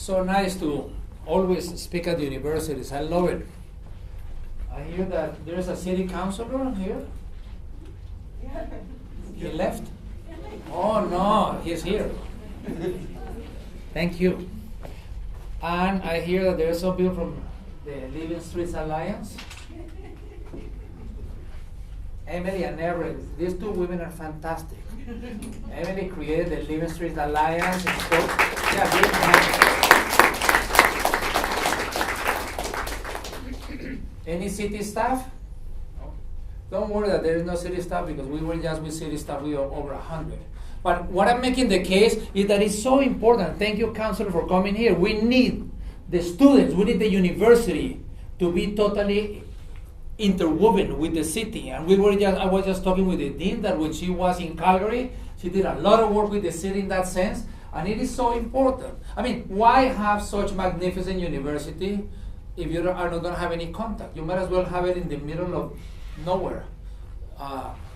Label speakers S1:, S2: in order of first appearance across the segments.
S1: so nice to always speak at universities. I love it. I hear that there's a city councilor here. He left? Oh no, he's here. Thank you. And I hear that there are some people from the Living Streets Alliance. Emily and Erin, these two women are fantastic. Emily created the Living Streets Alliance. And so, yeah, any city staff? No. Don't worry that there is no city staff because we were just with city staff, we are over 100. But what I'm making the case is that it's so important. Thank you, Counselor, for coming here. We need the students, we need the university to be totally interwoven with the city. And I was just talking with the dean that when she was in Calgary, she did a lot of work with the city in that sense. And it is so important. I mean, why have such magnificent university if you are not going to have any contact? You might as well have it in the middle of nowhere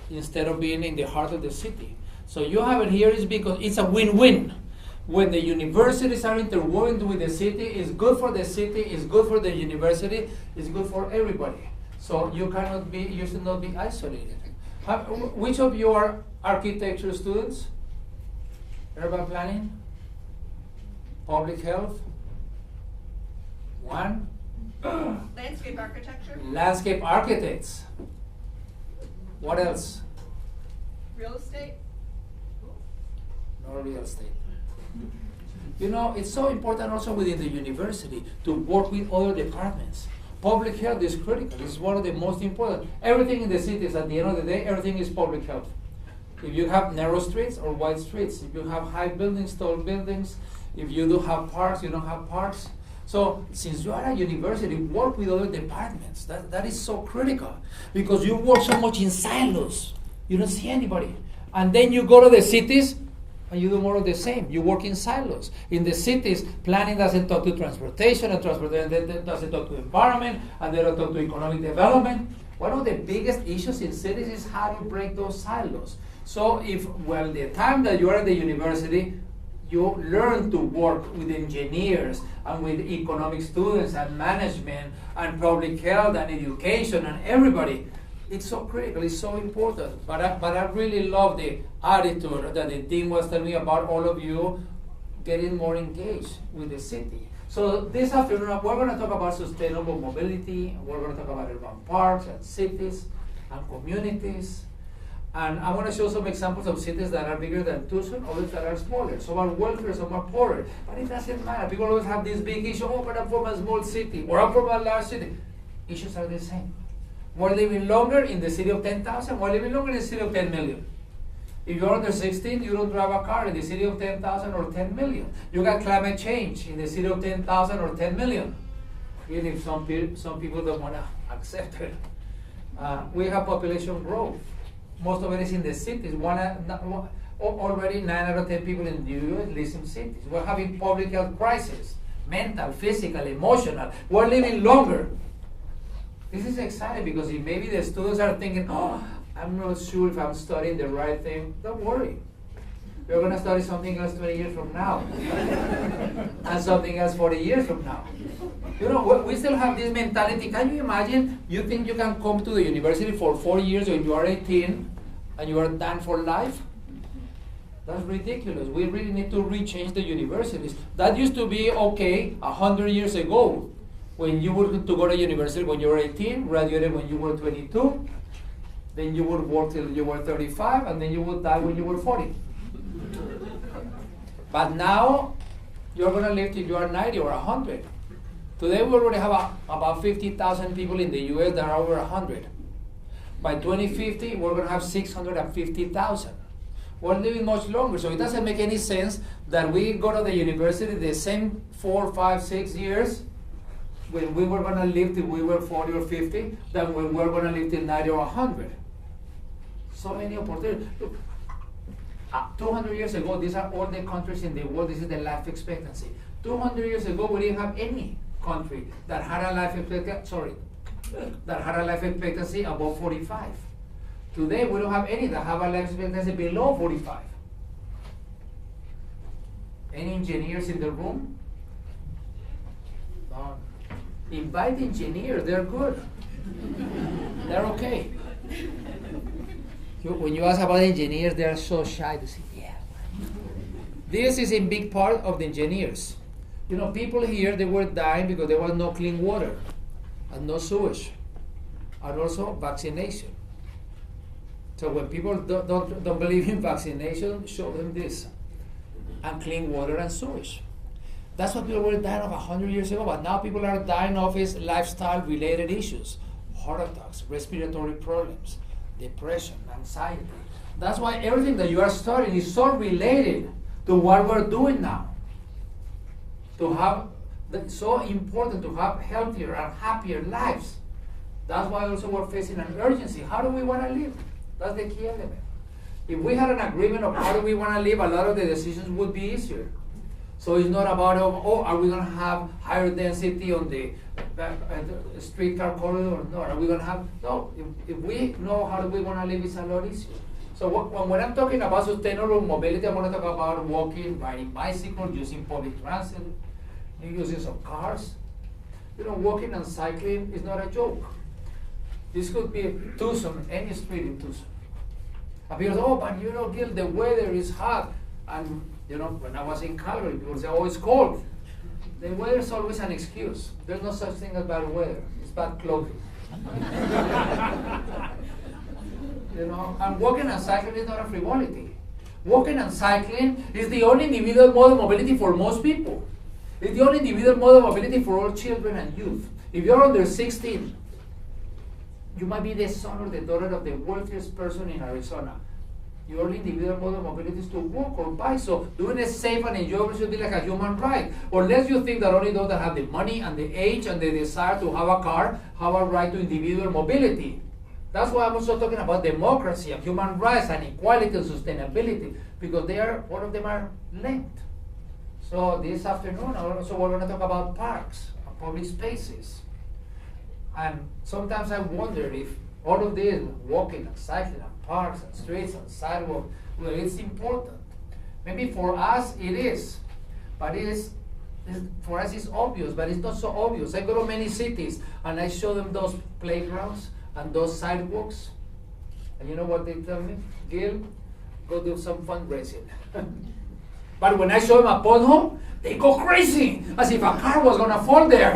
S1: instead of being in the heart of the city. So you have it here is because it's a win-win. When the universities are interwoven with the city, it's good for the city, it's good for the university, it's good for everybody. So you should not be isolated. Which of you are architecture students? Urban planning? Public health? One?
S2: Landscape architecture?
S1: Landscape architects. What else?
S2: Real estate?
S1: No real estate. You know, it's so important also within the university to work with other departments. Public health is critical. It's one of the most important. Everything in the cities, at the end of the day, everything is public health. If you have narrow streets or wide streets, if you have high buildings, tall buildings, if you do have parks, you don't have parks. So since you are at university, work with other departments. That is so critical because you work so much in silos. You don't see anybody. And then you go to the cities and you do more of the same. You work in silos. In the cities, planning doesn't talk to transportation, and transportation doesn't talk to environment, and they don't talk to economic development. One of the biggest issues in cities is how to break those silos. So the time that you are at the university, you learn to work with engineers and with economic students and management and public health and education and everybody. It's so critical, it's so important. But I really love the attitude that the dean was telling me about all of you getting more engaged with the city. So this afternoon, we're going to talk about sustainable mobility. We're going to talk about urban parks and cities and communities. And I want to show some examples of cities that are bigger than Tucson, others that are smaller. Some are wealthier, some are poorer. But it doesn't matter. People always have this big issue, but I'm from a small city, or I'm from a large city. Issues are the same. We're living longer in the city of 10,000, we're living longer in the city of 10 million. If you're under 16, you don't drive a car in the city of 10,000 or 10 million. You got climate change in the city of 10,000 or 10 million. Even if some people don't want to accept it. We have population growth. Most of it is in the cities. Already 9 out of 10 people in the US live in cities. We're having public health crisis, mental, physical, emotional. We're living longer. This is exciting because if maybe the students are thinking, oh, I'm not sure if I'm studying the right thing. Don't worry. We're going to study something else 20 years from now. And something else 40 years from now. You know, we still have this mentality. Can you imagine? You think you can come to the university for 4 years when you are 18 and you are done for life? That's ridiculous. We really need to rechange the universities. That used to be okay 100 years ago. When you were to go to university when you were 18, graduated when you were 22, then you would work till you were 35, and then you would die when you were 40. But now, you're going to live till you are 90 or 100. Today, we already have about 50,000 people in the US that are over 100. By 2050, we're going to have 650,000. We're living much longer, so it doesn't make any sense that we go to the university the same 4, 5, 6 years when we were going to live till we were 40 or 50 than when we're going to live till 90 or 100. So many opportunities. Look, 200 years ago, these are all the countries in the world, this is the life expectancy. 200 years ago, we didn't have any country that had a life expectancy above 45. Today, we don't have any that have a life expectancy below 45. Any engineers in the room? No. Invite engineers, they're good. They're okay. When you ask about engineers, they're so shy to say, yeah. This is in big part of the engineers. You know, people here, they were dying because there was no clean water and no sewage, and also vaccination. So when people don't believe in vaccination, show them this, and clean water and sewage. That's what people were dying of 100 years ago, but now people are dying of is lifestyle-related issues, heart attacks, respiratory problems, depression, anxiety. That's why everything that you are studying is so related to what we're doing now. It's so important to have healthier and happier lives. That's why also we're facing an urgency. How do we want to live? That's the key element. If we had an agreement of how do we want to live, a lot of the decisions would be easier. So it's not about, are we going to have higher density on the streetcar corridor? No, are we going to have, no. If we know how do we want to live, it's a lot easier. So when I'm talking about sustainable mobility, I want to talk about walking, riding bicycles, using public transit, using some cars. You know, walking and cycling is not a joke. This could be Tucson, any street in Tucson. And people say, but you know, Gil, the weather is hot. And you know, when I was in Calgary, people say, it's cold. The weather is always an excuse. There's no such thing as bad weather. It's bad clothing. You know, and walking and cycling is not a frivolity. Walking and cycling is the only individual mode of mobility for most people. It's the only individual mode of mobility for all children and youth. If you're under 16, you might be the son or the daughter of the wealthiest person in Arizona. Your only individual mode of mobility is to walk or bike. So doing it safe and enjoyable should be like a human right. Unless you think that only those that have the money and the age and the desire to have a car have a right to individual mobility. That's why I'm also talking about democracy and human rights and equality and sustainability, because all of them are linked. So this afternoon, also we're going to talk about parks and public spaces. And sometimes I wonder if all of this, walking and cycling and parks and streets and sidewalks, well, it's important. Maybe for us it is, but for us it's obvious, but it's not so obvious. I go to many cities and I show them those playgrounds and those sidewalks, and you know what they tell me? Gil, go do some fundraising. But when I show them a pothole, they go crazy, as if a car was gonna fall there.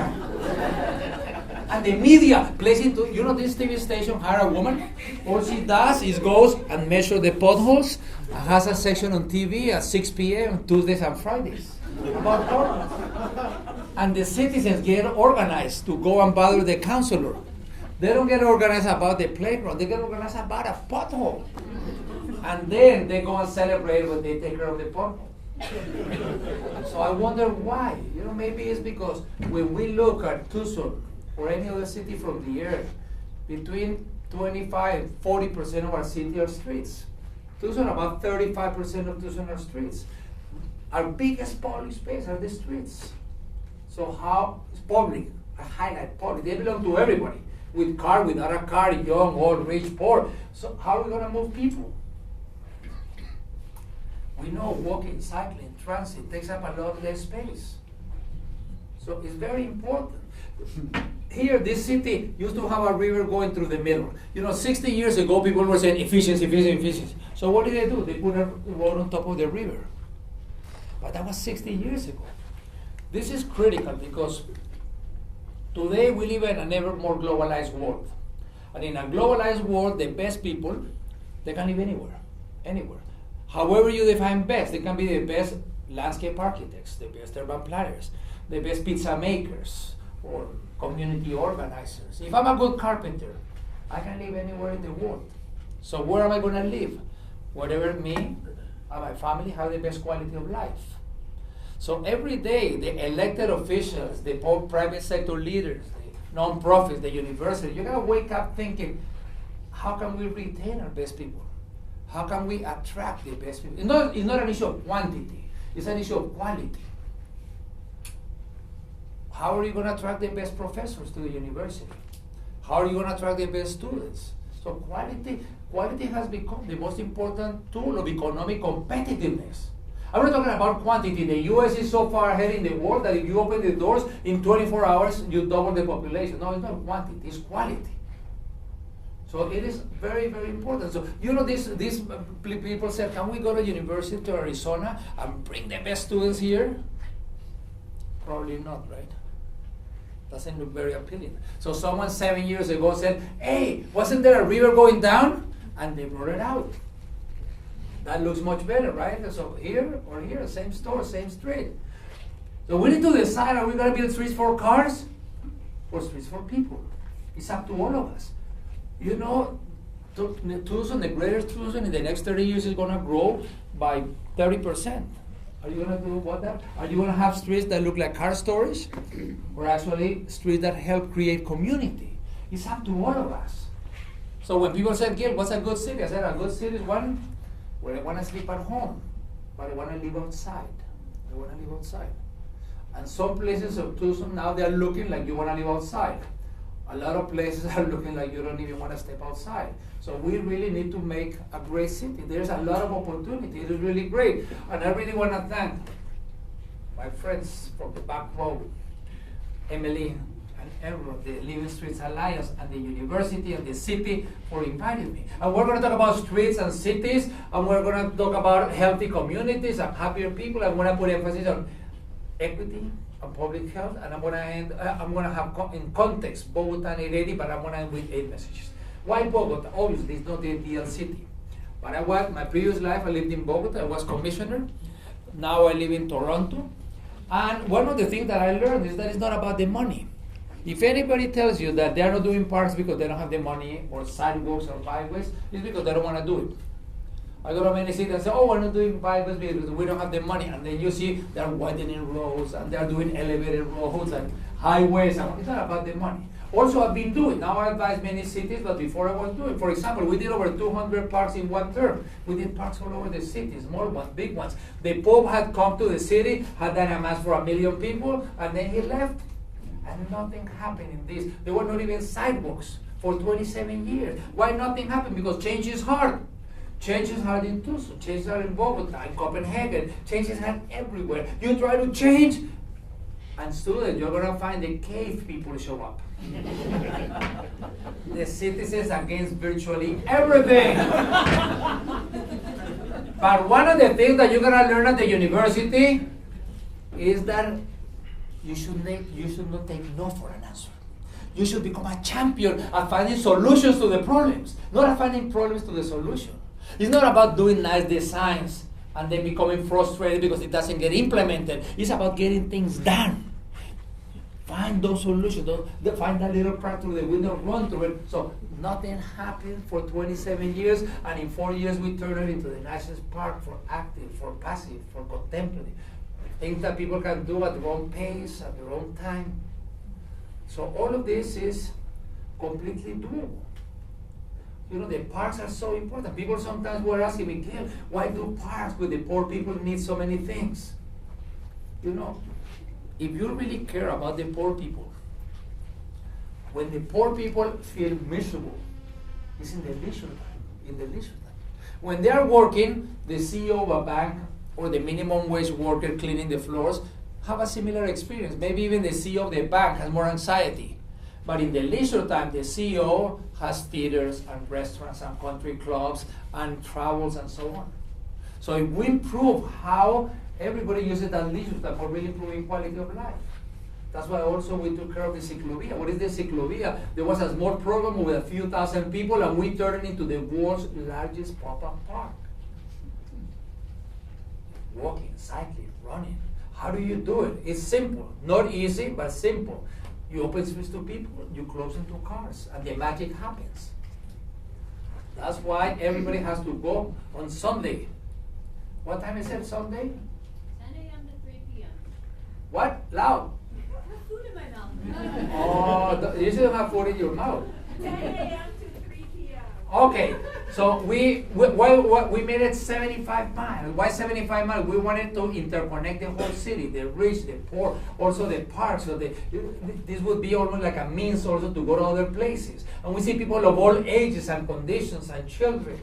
S1: And the media plays into, you know, this TV station hire a woman, all she does is goes and measure the potholes, and has a section on TV at 6 p.m. on Tuesdays and Fridays about potholes. And the citizens get organized to go and bother the counselor. They don't get organized about the playground, they get organized about a pothole. And then they go and celebrate when they take care of the pothole. So I wonder why. You know, maybe it's because when we look at Tucson or any other city from the earth, between 25-40% of our city are streets. Tucson, about 35% of Tucson are streets. Our biggest public space are the streets. So how is public? I highlight public. They belong to everybody. With car, without a car, young, old, rich, poor. So how are we going to move people? We know walking, cycling, transit takes up a lot less space. So it's very important. Here, this city used to have a river going through the middle. You know, 60 years ago, people were saying efficiency, efficiency, efficiency. So what did they do? They put a road on top of the river. But that was 60 years ago. This is critical because today we live in an ever more globalized world. And in a globalized world, the best people, they can live anywhere, anywhere. However you define best, they can be the best landscape architects, the best urban planners, the best pizza makers, or community organizers. If I'm a good carpenter, I can live anywhere in the world. So where am I going to live? Wherever me and my family have the best quality of life. So every day, the elected officials, the private sector leaders, the non-profits, the university, you gotta wake up thinking, how can we retain our best people? How can we attract the best people? It's not an issue of quantity, it's an issue of quality. How are you going to attract the best professors to the university? How are you going to attract the best students? So quality has become the most important tool of economic competitiveness. I'm not talking about quantity. The US is so far ahead in the world that if you open the doors, in 24 hours, you double the population. No, it's not quantity, it's quality. So it is very, very important. So, you know, these people said, can we go to University of Arizona and bring the best students here? Probably not, right? Doesn't look very appealing. So someone 7 years ago said, hey, wasn't there a river going down? And they brought it out. That looks much better, right? So here or here, same store, same street. So we need to decide, are we going to build streets for cars or streets for people? It's up to all of us. You know, Tucson, the greater Tucson, in the next 30 years is going to grow by 30%. Are you going to do what that? Are you going to have streets that look like car storage? Or actually streets that help create community? It's up to all of us. So when people say, Gil, what's a good city? I said, a good city is one where I want to sleep at home, but I want to live outside. I want to live outside. And some places of Tucson now they are looking like you want to live outside. A lot of places are looking like you don't even want to step outside. So we really need to make a great city. There's a lot of opportunity. It is really great. And I really want to thank my friends from the back row, Emily and Edward, the Living Streets Alliance, and the university and the city for inviting me. And we're going to talk about streets and cities, and we're going to talk about healthy communities and happier people. I'm going to put emphasis on equity and public health, and I'm going to have in context Bogota and 80, but I'm going to end with 8 messages. Why Bogota? Obviously, it's not the ideal city. But my previous life, I lived in Bogota. I was commissioner. Now I live in Toronto. And one of the things that I learned is that it's not about the money. If anybody tells you that they're not doing parks because they don't have the money, or sidewalks or byways, it's because they don't want to do it. I go to many cities and say, oh, we're not doing byways because we don't have the money. And then you see they're widening roads and they're doing elevated roads and highways. And it's not about the money. Also, I've been doing, now I advise many cities, but before I was doing. For example, we did over 200 parks in one term. We did parks all over the city, small ones, big ones. The Pope had come to the city, had done a mass for 1 million people, and then he left. And nothing happened in this. There were not even sidewalks for 27 years. Why nothing happened? Because change is hard. Change is hard in Tucson, change is hard in Bogota, in Copenhagen, change is hard everywhere. You try to change, and students, you're going to find the cave people show up. The citizens against virtually everything. But one of the things that you're going to learn at the university is that you should not take no for an answer. You should become a champion at finding solutions to the problems, not at finding problems to the solution. It's not about doing nice designs and then becoming frustrated because it doesn't get implemented. It's about getting things done. Find those solutions. Find that little crack through the window, run through it. So nothing happened for 27 years, and in 4 years we turned it into the nicest park for active, for passive, for contemplative. Things that people can do at their own pace, at their own time. So all of this is completely doable. You know, the parks are so important. People sometimes were asking me, Gil, why do parks with the poor people need so many things? You know, if you really care about the poor people, when the poor people feel miserable, it's in the leisure time. When they are working, the CEO of a bank or the minimum wage worker cleaning the floors have a similar experience. Maybe even the CEO of the bank has more anxiety. But in the leisure time, the CEO has theaters and restaurants and country clubs and travels and so on. So if we improve how everybody uses that leisure time for really improving quality of life. That's why also we took care of the ciclovia. What is the ciclovia? There was a small program with a few thousand people, and we turned it into the world's largest pop-up park. Walking, cycling, running. How do you do it? It's simple. Not easy, but simple. You open streets to people, you close them to cars, and the magic happens. That's why everybody has to go on Sunday. What time is it, Sunday?
S3: 10 a.m. to 3 p.m.
S1: What? Loud.
S3: I have food in my mouth.
S1: Oh, you shouldn't have food in your mouth.
S2: 10 a.m. to 3 p.m.
S1: Okay, so we made it 75 miles. Why 75 miles? We wanted to interconnect the whole city, the rich, the poor, also the parks. So this would be almost like a means also to go to other places. And we see people of all ages and conditions and children.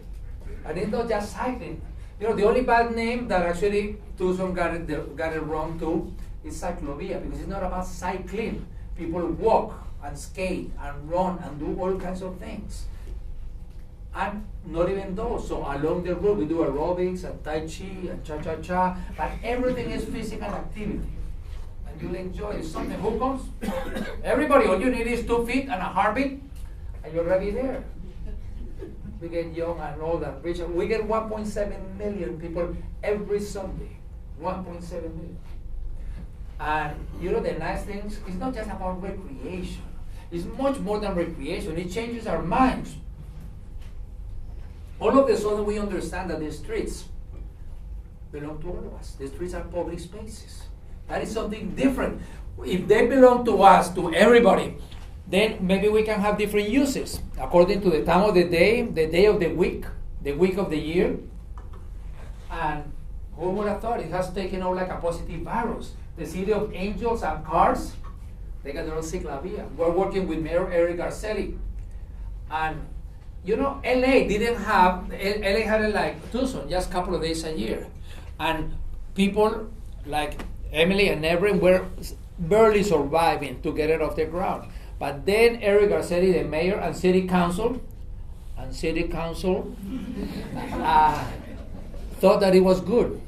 S1: And it's not just cycling. You know, the only bad name that actually Tucson got it wrong too is cyclovia, because it's not about cycling. People walk and skate and run and do all kinds of things. And not even those. So along the road we do aerobics and tai chi and cha-cha-cha, but everything is physical activity. And you'll enjoy it. Something, who comes? Everybody, all you need is 2 feet and a heartbeat, and you're already there. We get young and old and rich. We get 1.7 million people every Sunday. 1.7 million. And you know the nice things, it's not just about recreation. It's much more than recreation. It changes our minds. All of a sudden we understand that the streets belong to all of us. The streets are public spaces. That is something different. If they belong to us, to everybody, then maybe we can have different uses according to the time of the day of the week of the year. And who would have thought it has taken out like a positive virus? The city of angels and cars, they got their own ciclavia. We're working with Mayor Eric Garcetti. And you know, LA had it like Tucson, just a couple of days a year. And people like Emily and Evelyn were barely surviving to get it off the ground. But then Eric Garcetti, the mayor, and city council thought that it was good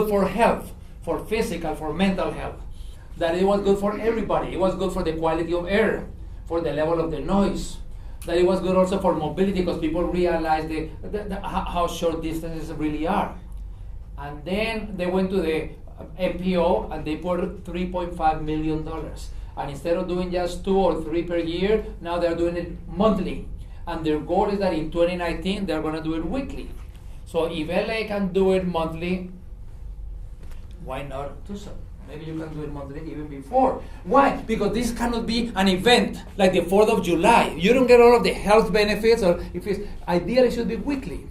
S1: for health, for physical, for mental health, that it was good for everybody. It was good for the quality of air, for the level of the noise, that it was good also for mobility, because people realized how short distances really are. And then they went to the MPO and they put $3.5 million. And instead of doing just 2 or 3 per year, now they're doing it monthly. And their goal is that in 2019, they're going to do it weekly. So if LA can do it monthly, why not Tucson? Maybe you can do it monthly even before. Why? Because this cannot be an event like the 4th of July. You don't get all of the health benefits, or if it's ideally it should be weekly,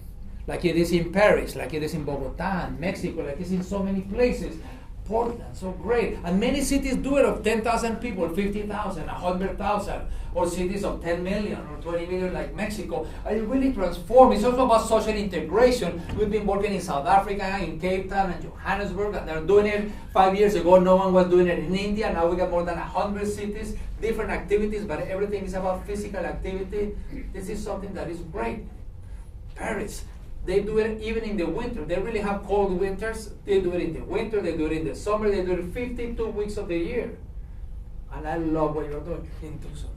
S1: like it is in Paris, like it is in Bogota and Mexico, like it's in so many places. Portland, so great. And many cities do it of 10,000 people, 50,000, 100,000, or cities of 10 million or 20 million like Mexico. And it really transformed. It's also about social integration. We've been working in South Africa, in Cape Town and Johannesburg, and they're doing it 5 years ago. No one was doing it in India. Now we got more than 100 cities, different activities, but everything is about physical activity. This is something that is great. Paris. They do it even in the winter. They really have cold winters. They do it in the winter. They do it in the summer. They do it 52 weeks of the year. And I love what you're doing in Tucson.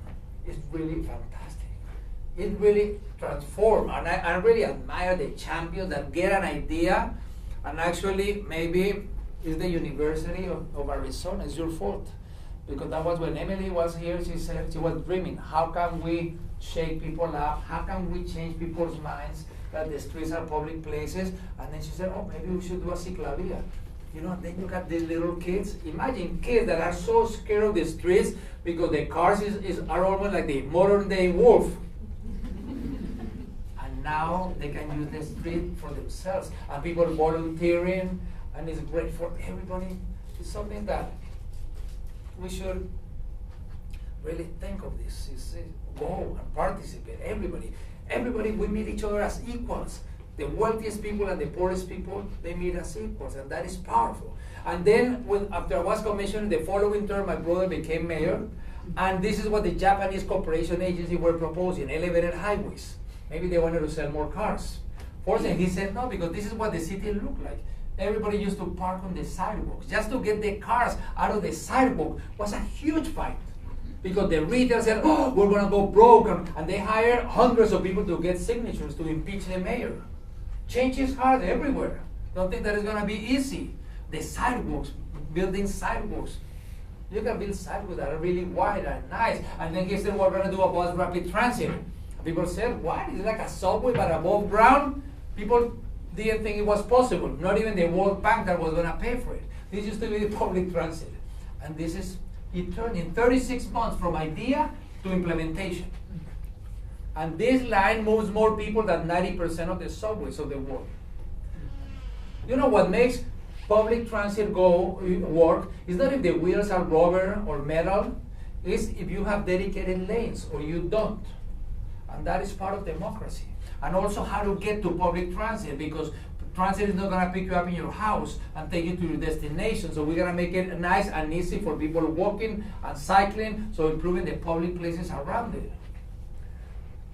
S1: It's really fantastic. It really transformed. And I really admire the champions that get an idea. And actually, maybe it's the University of Arizona. It's your fault. Because that was when Emily was here. She said she was dreaming. How can we shake people up? How can we change people's minds? That the streets are public places, and then she said, oh, maybe we should do a ciclavia. You know, and then you got these little kids. Imagine kids that are so scared of the streets because the cars are almost like the modern day wolf. And now they can use the street for themselves. And people volunteering, and it's great for everybody. It's something that we should really think of this. Go and participate, everybody. Everybody, we meet each other as equals. The wealthiest people and the poorest people, they meet as equals, and that is powerful. And then, after I was commissioned, the following term, my brother became mayor, and this is what the Japanese Cooperation Agency were proposing, elevated highways. Maybe they wanted to sell more cars. Fortunately, he said no, because this is what the city looked like. Everybody used to park on the sidewalks. Just to get the cars out of the sidewalk was a huge fight. Because the retail said, oh, we're going to go broke. And they hired hundreds of people to get signatures to impeach the mayor. Change is hard everywhere. Don't think that it's going to be easy. The sidewalks, building sidewalks. You can build sidewalks that are really wide and nice. And then he said, we're going to do a bus rapid transit. People said, what? It's like a subway but above ground? People didn't think it was possible. Not even the World Bank that was going to pay for it. This used to be the public transit. And this is, it turned in 36 months from idea to implementation. And this line moves more people than 90% of the subways of the world. You know what makes public transit work is not if the wheels are rubber or metal, it's if you have dedicated lanes or you don't. And that is part of democracy. And also how to get to public transit, because transit is not gonna pick you up in your house and take you to your destination. So we're gonna make it nice and easy for people walking and cycling, so improving the public places around it.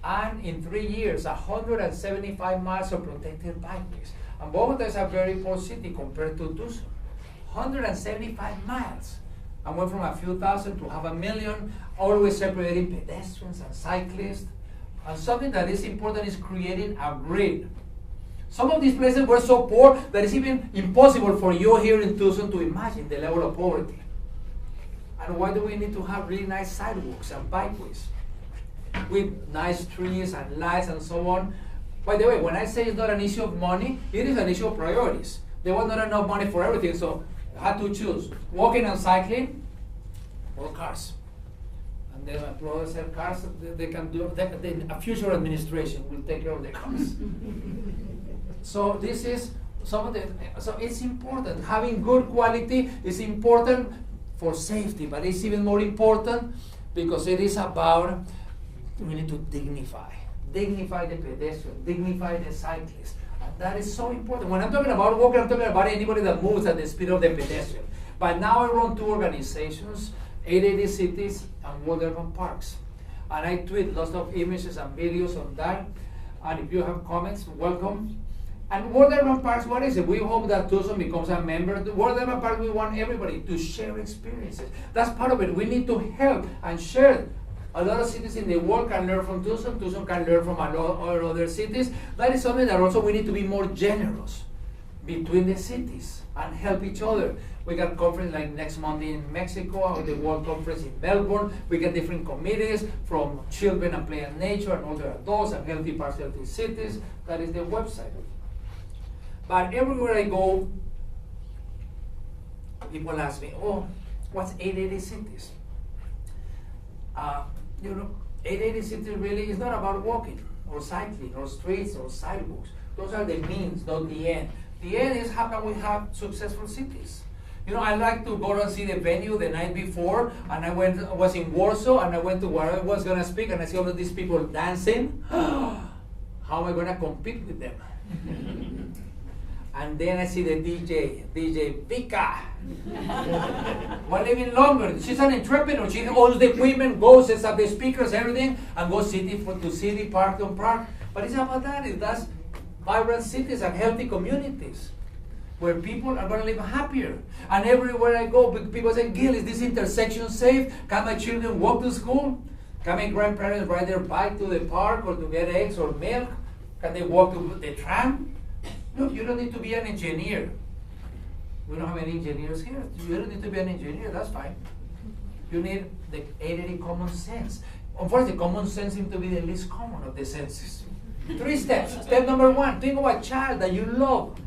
S1: And in 3 years, 175 miles of protected byways. And Bogota is a very poor city compared to Tucson. 175 miles. And went from a few thousand to 500,000, always separating pedestrians and cyclists. And something that is important is creating a grid. Some of these places were so poor that it's even impossible for you here in Tucson to imagine the level of poverty. And why do we need to have really nice sidewalks and bikeways with nice trees and lights and so on? By the way, when I say it's not an issue of money, it is an issue of priorities. There was not enough money for everything, so I had to choose walking and cycling or cars. And then my brother said cars, they can do, a future administration will take care of the cars. So this is some of the, so it's important. Having good quality is important for safety, but it's even more important because it is about, we need to dignify the pedestrian, dignify the cyclist. And that is so important. When I'm talking about walking, I'm talking about anybody that moves at the speed of the pedestrian. But now I run 2 organizations, 880 Cities and World Urban Parks. And I tweet lots of images and videos on that. And if you have comments, welcome. And World Urban Parks, what is it? We hope that Tucson becomes a member. The World Urban Parks, we want everybody to share experiences. That's part of it. We need to help and share. A lot of cities in the world can learn from Tucson. Tucson can learn from a lot of other cities. That is something that also we need to be more generous between the cities and help each other. We got conference like next Monday in Mexico, or the World Conference in Melbourne. We get different committees from children and play and nature and older adults and healthy parks, healthy cities. That is the website. But everywhere I go, people ask me, oh, what's 880 Cities? 880 Cities really is not about walking or cycling or streets or sidewalks. Those are the means, not the end. The end is how can we have successful cities. I like to go and see the venue the night before, and I was in Warsaw, and I went to where I was going to speak, and I see all of these people dancing. How am I going to compete with them? And then I see the DJ Vika. One living longer. She's an entrepreneur. She owns the equipment, goes, sets up the speakers, everything, and goes city to city, park to park. But it's about that. That's vibrant cities and healthy communities where people are going to live happier. And everywhere I go, people say, Gil, is this intersection safe? Can my children walk to school? Can my grandparents ride their bike to the park or to get eggs or milk? Can they walk to the tram? Look, you don't need to be an engineer. We don't have any engineers here. You don't need to be an engineer, that's fine. You need the 880 common sense. Unfortunately, common sense seems to be the least common of the senses. 3 steps. Step number 1, think of a child that you love.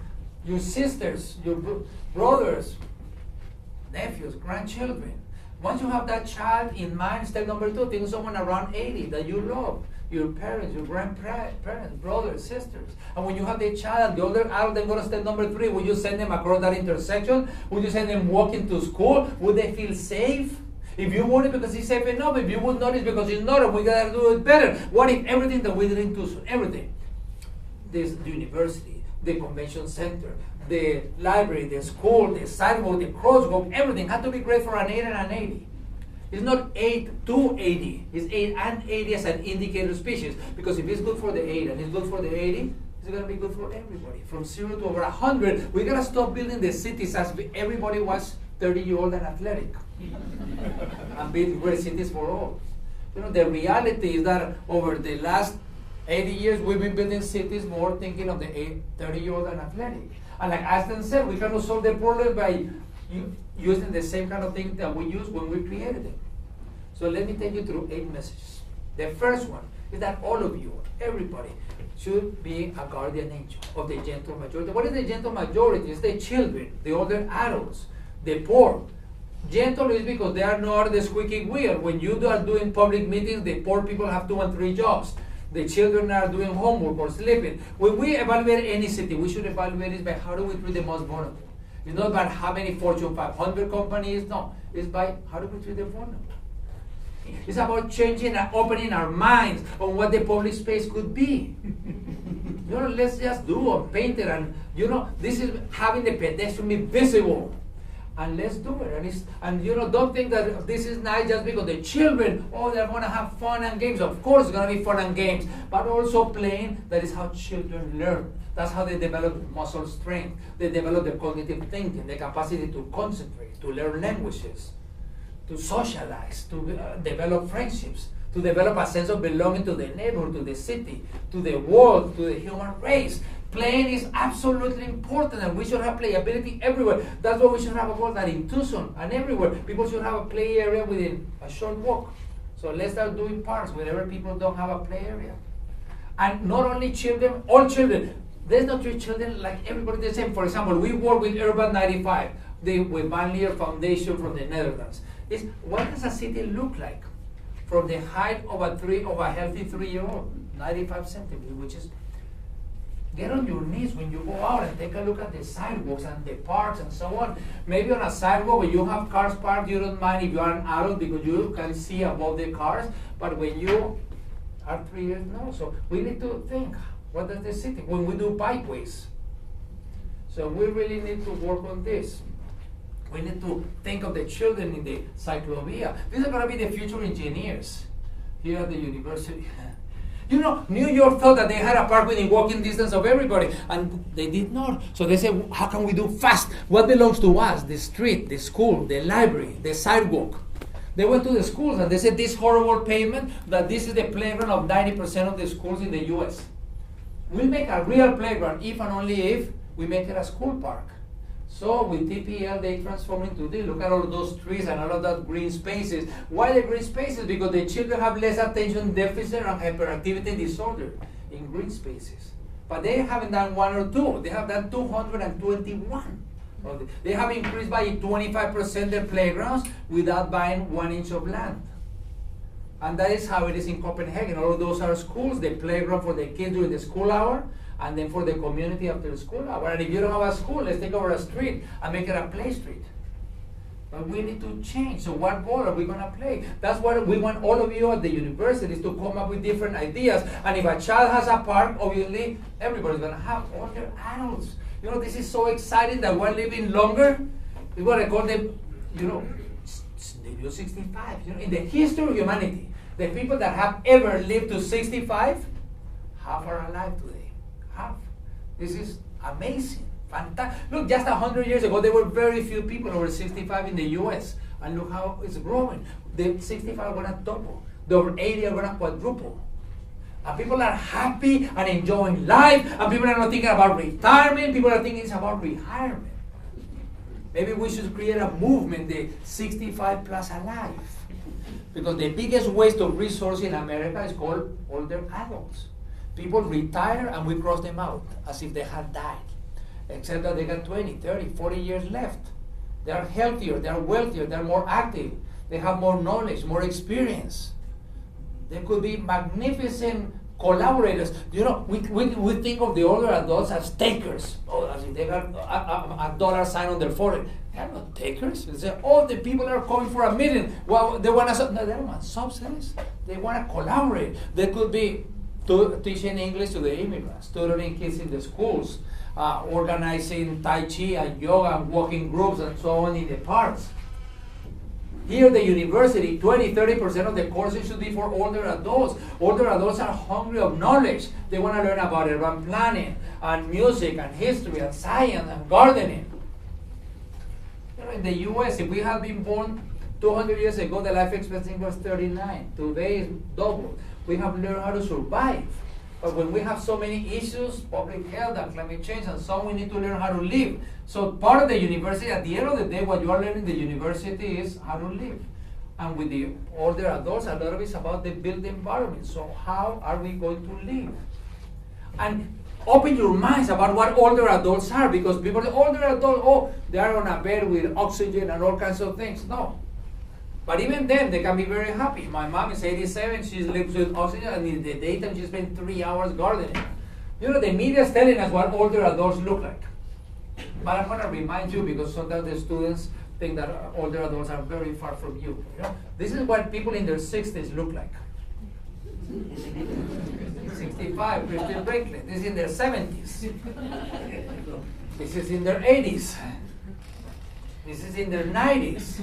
S1: Your sisters, your brothers, nephews, grandchildren. Once you have that child in mind, step number 2, think of someone around 80 that you love. Your parents, your grandparents, brothers, sisters. And when you have the child, the older adult, then go to step number 3. Will you send them across that intersection? Will you send them walking to school? Would they feel safe? If you want it because it's safe enough, if you would not, it's because it's not, and we gotta do it better. What if everything that we did in Tucson, everything, the university, the convention center, the library, the school, the sidewalk, the crosswalk, everything had to be great for an 8 and an 80. It's not 8 to 80. It's 8 and 80 as an indicator species. Because if it's good for the 8 and it's good for the 80, it's going to be good for everybody. From 0 to over 100, we got to stop building the cities as everybody was 30-year-old and athletic. And build great cities for all. The reality is that over the last 80 years, we've been building cities more thinking of the 30-year-old and athletic. And like Ashton said, we cannot solve the problem by using the same kind of thing that we used when we created it. So let me take you through 8 messages. The first one is that all of you, everybody, should be a guardian angel of the gentle majority. What is the gentle majority? It's the children, the older adults, the poor. Gentle is because they are not the squeaky wheel. When you are doing public meetings, the poor people have 2 and 3 jobs. The children are doing homework or sleeping. When we evaluate any city, we should evaluate it by how do we treat the most vulnerable. It's not about how many Fortune 500 companies, no. It's by how do we treat the vulnerable. It's about changing and opening our minds on what the public space could be. Let's just do a paint it, and this is having the pedestrian be visible. And let's do it. And don't think that this is nice just because the children, they're going to have fun and games. Of course, it's going to be fun and games, but also playing. That is how children learn. That's how they develop muscle strength. They develop their cognitive thinking, the capacity to concentrate, to learn languages, to socialize, to develop friendships, to develop a sense of belonging to the neighborhood, to the city, to the world, to the human race. Playing is absolutely important, and we should have playability everywhere. That's why we should have a world that in Tucson and everywhere, people should have a play area within a short walk. So let's start doing parks wherever people don't have a play area. And not only children, all children. Let's not treat children like everybody the same. For example, we work with Urban 95, with Van Leer Foundation from the Netherlands. What does a city look like? From the height of a healthy 3-year-old, 95 centimeters, which is, get on your knees when you go out and take a look at the sidewalks and the parks and so on. Maybe on a sidewalk where you have cars parked, you don't mind if you are an adult because you can see above the cars, but when you are 3 years, no. So we need to think, what does the city, when we do bikeways? So we really need to work on this. We need to think of the children in the cyclovia. These are going to be the future engineers here at the university. New York thought that they had a park within walking distance of everybody, and they did not. So they said, how can we do fast? What belongs to us? The street, the school, the library, the sidewalk. They went to the schools and they said, this horrible pavement, that this is the playground of 90% of the schools in the US. We'll make a real playground if and only if we make it a school park. So with TPL, they transform into this. Look at all of those trees and all of that green spaces. Why the green spaces? Because the children have less attention deficit and hyperactivity disorder in green spaces. But they haven't done 1 or 2. They have done 221. They have increased by 25% their playgrounds without buying 1 inch of land. And that is how it is in Copenhagen. All of those are schools, the playground for the kids during the school hour, and then for the community after the school hour. And if you don't have a school, let's take over a street and make it a play street. But we need to change. So what role are we going to play? That's what we want all of you at the universities to come up with different ideas. And if a child has a park, obviously everybody's going to have all their adults. This is so exciting that we're living longer. It's what I call them, Studio 65. In the history of humanity, the people that have ever lived to 65, half are alive today. Half. This is amazing. Fantastic. Look, just 100 years ago, there were very few people over 65 in the US. And look how it's growing. The 65 are going to double. The over 80 are going to quadruple. And people are happy and enjoying life. And people are not thinking about retirement. People are thinking it's about retirement. Maybe we should create a movement, the 65 plus alive. Because the biggest waste of resource in America is called older adults. People retire and we cross them out as if they had died. Except that they got 20, 30, 40 years left. They are healthier, they are wealthier, they are more active. They have more knowledge, more experience. They could be magnificent collaborators. We think of the older adults as takers. As if they got a dollar sign on their forehead. They are not takers. They say, the people are coming for a meeting. Well, they want to. No, they don't want subsidies. They want to collaborate. They could be teaching English to the immigrants, tutoring kids in the schools, organizing Tai Chi and yoga and walking groups and so on in the parks. Here at the university, 20-30% of the courses should be for older adults. Older adults are hungry of knowledge. They want to learn about urban planning and music and history and science and gardening. In the US, if we had been born 200 years ago, the life expectancy was 39. Today it's double. We have learned how to survive. But when we have so many issues, public health and climate change and so on, we need to learn how to live. So part of the university, at the end of the day, what you are learning in the university is how to live. And with the older adults, a lot of it is about the built environment. So how are we going to live? And open your minds about what older adults are, because people say, older adults, they are on a bed with oxygen and all kinds of things. No. But even then, they can be very happy. My mom is 87, she lives with oxygen, and in the daytime she spends 3 hours gardening. The media is telling us what older adults look like. But I'm going to remind you, because sometimes the students think that older adults are very far from you. This is what people in their 60s look like. 65, Christine Brinkley. This is in their 70s. This is in their 80s. This is in their 90s.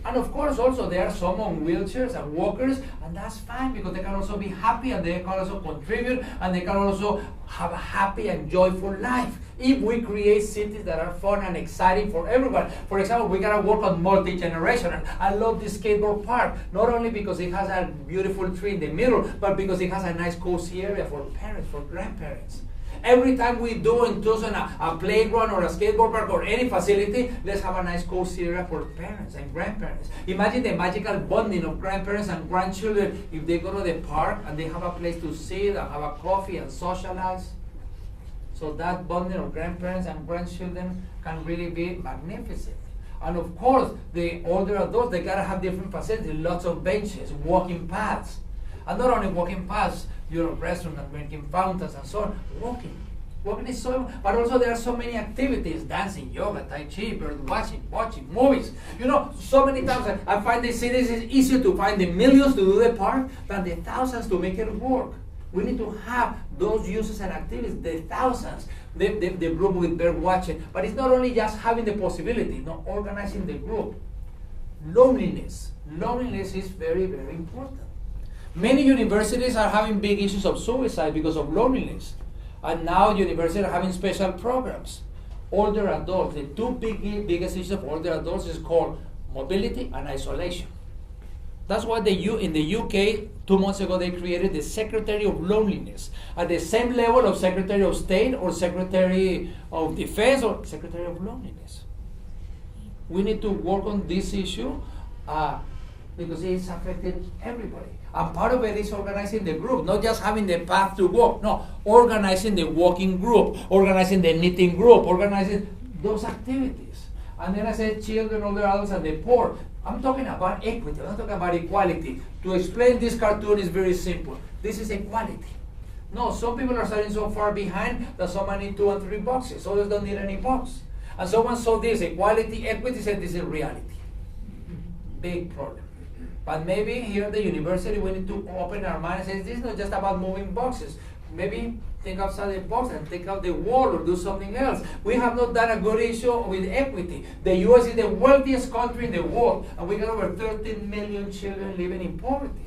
S1: And of course, also, there are some on wheelchairs and walkers, and that's fine because they can also be happy and they can also contribute and they can also have a happy and joyful life if we create cities that are fun and exciting for everyone. For example, we gotta work on multi-generational. I love this skateboard park, not only because it has a beautiful tree in the middle, but because it has a nice cozy area for parents, for grandparents. Every time we do in Tucson a playground or a skateboard park or any facility, let's have a nice cozy area for parents and grandparents. Imagine the magical bonding of grandparents and grandchildren if they go to the park and they have a place to sit and have a coffee and socialize. So that bonding of grandparents and grandchildren can really be magnificent. And of course, the older adults, they gotta have different facilities, lots of benches, walking paths. And not only walking paths, restaurants and drinking fountains and so on. Walking is so, but also there are so many activities, dancing, yoga, tai chi, bird watching movies. So many times I find the cities is easier to find the millions to do the park than the thousands to make it work. We need to have those uses and activities, the thousands, the group with bird watching. But it's not only just having the possibility, organizing the group. Loneliness is very, very important. Many universities are having big issues of suicide because of loneliness. And now universities are having special programs. Older adults, the two biggest issues of older adults is called mobility and isolation. That's why in the UK, 2 months ago, they created the Secretary of Loneliness at the same level of Secretary of State or Secretary of Defense or Secretary of Loneliness. We need to work on this issue because it's affecting everybody. And part of it is organizing the group, not just having the path to walk. No, organizing the walking group, organizing the knitting group, organizing those activities. And then I said children, older adults, and the poor. I'm talking about equity. I'm not talking about equality. To explain this cartoon is very simple. This is equality. No, some people are starting so far behind that some need 2 and 3 boxes. Others don't need any box. And someone saw this, equality, equity, said this is reality. Big problem. But maybe here at the university we need to open our mind and say, this is not just about moving boxes. Maybe think outside the box and take out the wall or do something else. We have not done a good issue with equity. The US is the wealthiest country in the world, and we got over 13 million children living in poverty.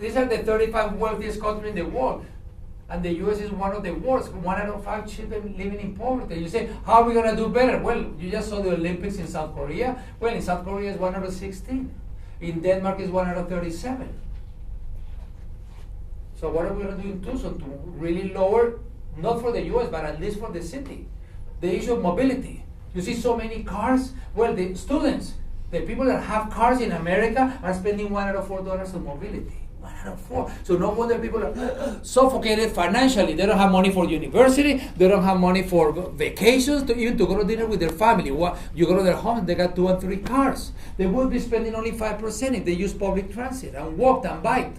S1: These are the 35 wealthiest countries in the world. And the US is one of the worst. 1 out of 5 children living in poverty. You say, how are we going to do better? Well, you just saw the Olympics in South Korea. Well, in South Korea it's 1 out of 16. In Denmark it's 1 out of 37. So what are we going to do in Tucson to really lower, not for the US, but at least for the city, the issue of mobility? You see so many cars. Well, the students, the people that have cars in America are spending $1 out of $4 on mobility. 1 out of 4. So no wonder people are suffocated financially. They don't have money for university. They don't have money for vacations, even to go to dinner with their family. You go to their home, they got 2 and 3 cars. They will be spending only 5% if they use public transit and walk and bike.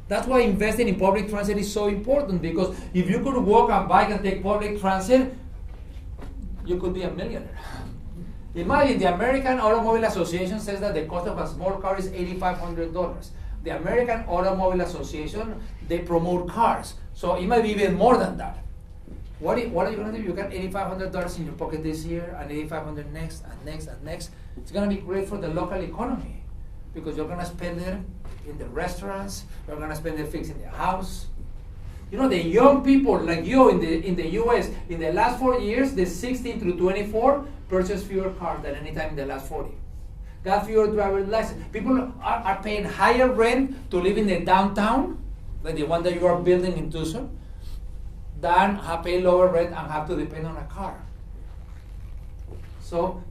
S1: That's why investing in public transit is so important, because if you could walk and bike and take public transit, you could be a millionaire. Imagine the American Automobile Association says that the cost of a small car is $8,500. The American Automobile Association, they promote cars. So it might be even more than that. What are you going to do? You got $8,500 in your pocket this year and $8,500 next and next and next. It's going to be great for the local economy because you're going to spend it in the restaurants. You're going to spend it fixing the house. The young people like you in the US, in the last 4 years, the 16 through 24 purchased fewer cars than any time in the last 40. Got fewer driver's license. People are paying higher rent to live in the downtown, like the one that you are building in Tucson, than have pay lower rent and have to depend on a car. So,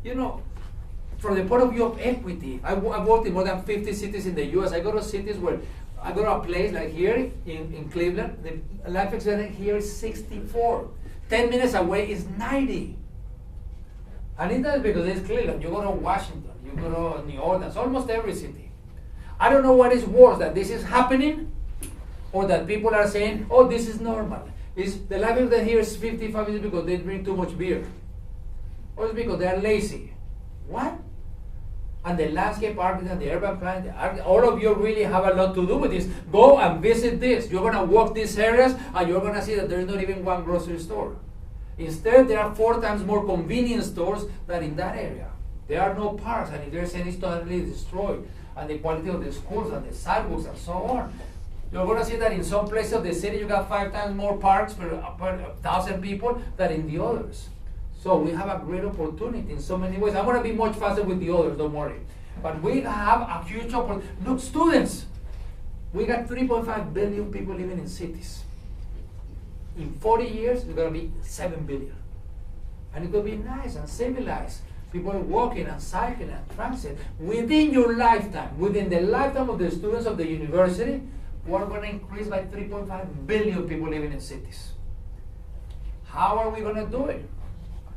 S1: from the point of view of equity, I've worked in more than 50 cities in the US. I go to cities where, I go to a place like here in Cleveland, the life expectancy here is 64. 10 minutes away is 90. And it's not because it's Cleveland. You go to Washington, you go to New Orleans, almost every city. I don't know what is worse, that this is happening or that people are saying, oh, this is normal. The life expectancy here is 55 is because they drink too much beer. Or it's because they are lazy. What? and the landscape architect and the urban planning, all of you really have a lot to do with this. Go and visit this. You're going to walk these areas, and you're going to see that there's not even one grocery store. Instead, there are 4 times more convenience stores than in that area. There are no parks, and if there's any, it's totally destroyed. And the quality of the schools and the sidewalks and so on. You're going to see that in some places of the city, you got 5 times more parks per 1,000 people than in the others. So we have a great opportunity in so many ways. I'm going to be much faster with the others, don't worry. But we have a huge opportunity. Look, students, we got 3.5 billion people living in cities. In 40 years, it's going to be 7 billion. And it's going to be nice and civilized. People walking and cycling and transit. Within your lifetime, within the lifetime of the students of the university, we're going to increase by 3.5 billion people living in cities. How are we going to do it?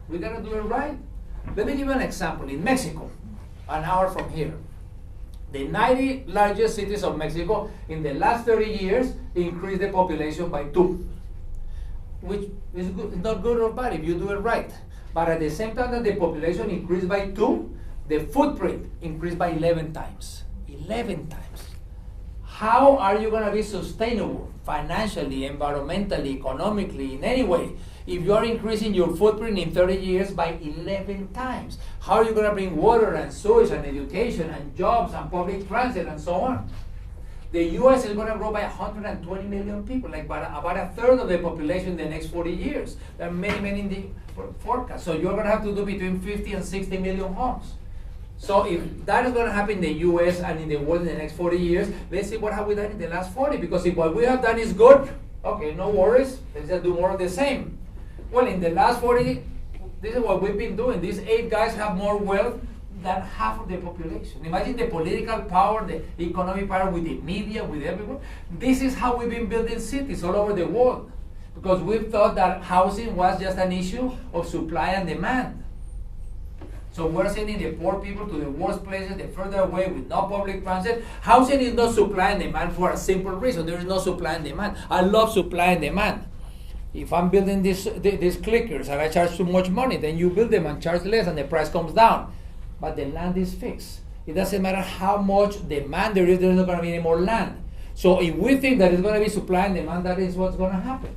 S1: We're going to do it right. Let me give you an example. In Mexico, an hour from here, the 90 largest cities of Mexico in the last 30 years increased the population by 2. Which is good, not good or bad if you do it right. But at the same time that the population increased by 2, the footprint increased by 11 times. 11 times. How are you going to be sustainable financially, environmentally, economically, in any way, if you are increasing your footprint in 30 years by 11 times? How are you going to bring water and sewage and education and jobs and public transit and so on? The U.S. is going to grow by 120 million people, like about a third of the population in the next 40 years. There are many in the forecast. So you're going to have to do between 50 and 60 million homes. So if that is going to happen in the U.S. and in the world in the next 40 years, let's see what have we done in the last 40. Because if what we have done is good, okay, no worries. Let's just do more of the same. Well, in the last 40, this is what we've been doing. These 8 guys have more wealth than half of the population. Imagine the political power, the economic power with the media, with everyone. This is how we've been building cities all over the world. Because we thought that housing was just an issue of supply and demand. So we're sending the poor people to the worst places, the further away with no public transit. Housing is not supply and demand for a simple reason. There is no supply and demand. I love supply and demand. If I'm building these clickers and I charge too much money, then you build them and charge less and the price comes down. But the land is fixed. It doesn't matter how much demand there is not going to be any more land. So if we think that it's going to be supply and demand, that is what's going to happen.